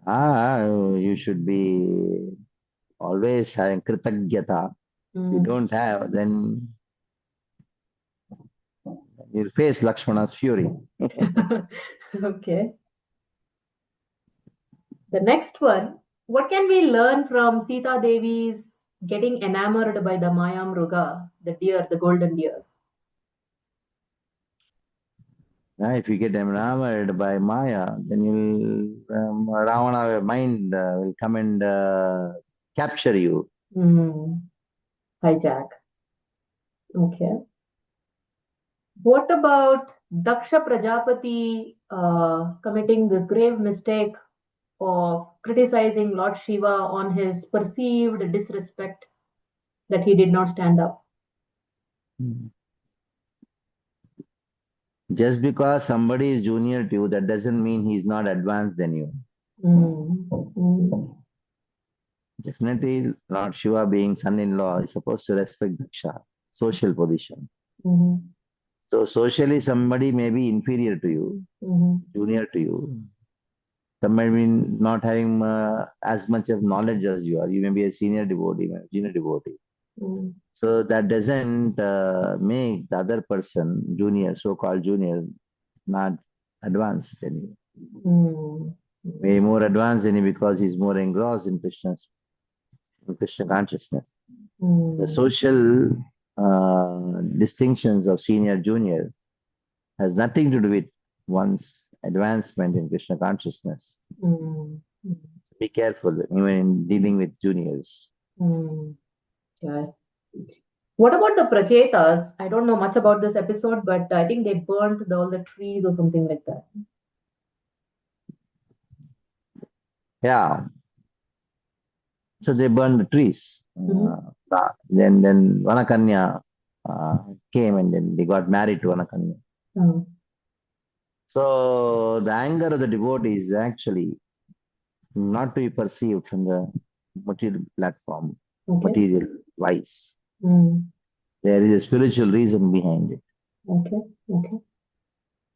S3: You should be always having kritagyata. If you don't have, then you'll face Lakshmana's fury.
S2: Okay. The next one, what can we learn from Sita Devi's getting enamored by the Maya Mruga, the deer, the golden deer?
S3: If you get enamored by Maya, then Ravana mind will come and capture you.
S2: Hijack. Okay. What about Daksha Prajapati committing this grave mistake of criticizing Lord Shiva on his perceived disrespect that he did not stand up?
S3: Just because somebody is junior to you, that doesn't mean he's not advanced than you. Definitely, Lord Shiva being son-in-law is supposed to respect Daksha, social position. So socially, somebody may be inferior to you, junior to you. Somebody may be not having as much of knowledge as you are. You may be a senior devotee, junior devotee. So that doesn't make the other person, junior, so-called junior, not advanced than you. Way more advanced than you because he's more engrossed in Krishna consciousness. The social distinctions of senior, junior has nothing to do with one's advancement in Krishna consciousness. Be careful even in dealing with juniors.
S2: Yeah. What about the Prachetas? I don't know much about this episode, but I think they burnt all the trees or something like that.
S3: Yeah. So they burned the trees. Then Vanakanya came and then they got married to Vanakanya. So the anger of the devotee is actually not to be perceived from the material platform, material wise. There is a spiritual reason behind it.
S2: Okay.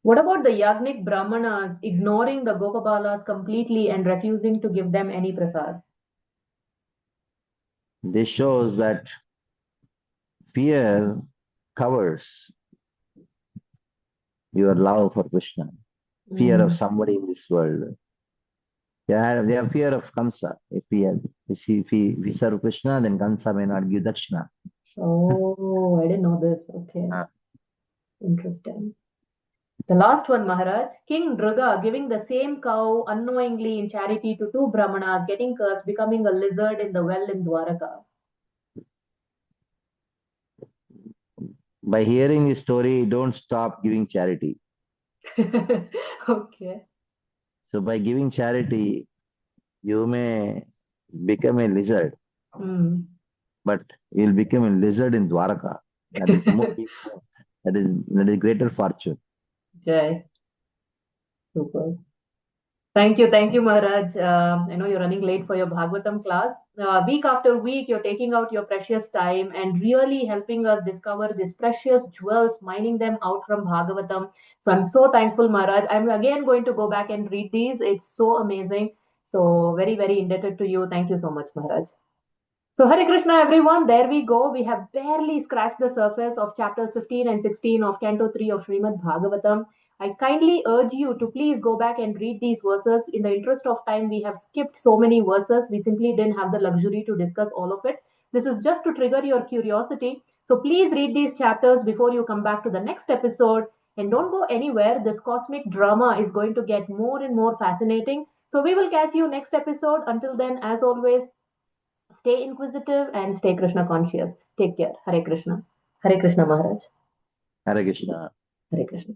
S2: What about the Yagnik Brahmanas ignoring the Gopabalas completely and refusing to give them any prasad?
S3: this shows that fear covers your love for Krishna, fear of somebody in this world. They have fear of Kamsa. If we serve Krishna, then Kamsa may not give dakshina.
S2: Oh, I didn't know this. Okay.
S3: Ah.
S2: Interesting. The last one, Maharaj. King Druga giving the same cow unknowingly in charity to two brahmanas, getting cursed, becoming a lizard in the well in Dwaraka.
S3: By hearing this story, don't stop giving charity.
S2: Okay.
S3: So by giving charity, you may become a lizard, but you'll become a lizard in Dwaraka. That is more, that is greater fortune.
S2: Jai. Super. Thank you, Maharaj. I know you're running late for your Bhagavatam class. Week after week, you're taking out your precious time and really helping us discover these precious jewels, mining them out from Bhagavatam. So I'm so thankful, Maharaj. I'm again going to go back and read these. It's so amazing. So very, very indebted to you. Thank you so much, Maharaj. So Hare Krishna, everyone. There we go. We have barely scratched the surface of chapters 15 and 16 of Canto 3 of Srimad Bhagavatam. I kindly urge you to please go back and read these verses. In the interest of time, we have skipped so many verses. We simply didn't have the luxury to discuss all of it. This is just to trigger your curiosity. So please read these chapters before you come back to the next episode. And don't go anywhere. This cosmic drama is going to get more and more fascinating. So we will catch you next episode. Until then, as always, stay inquisitive and stay Krishna conscious. Take care. Hare Krishna. Hare Krishna, Maharaj.
S3: Hare Krishna.
S2: Hare Krishna.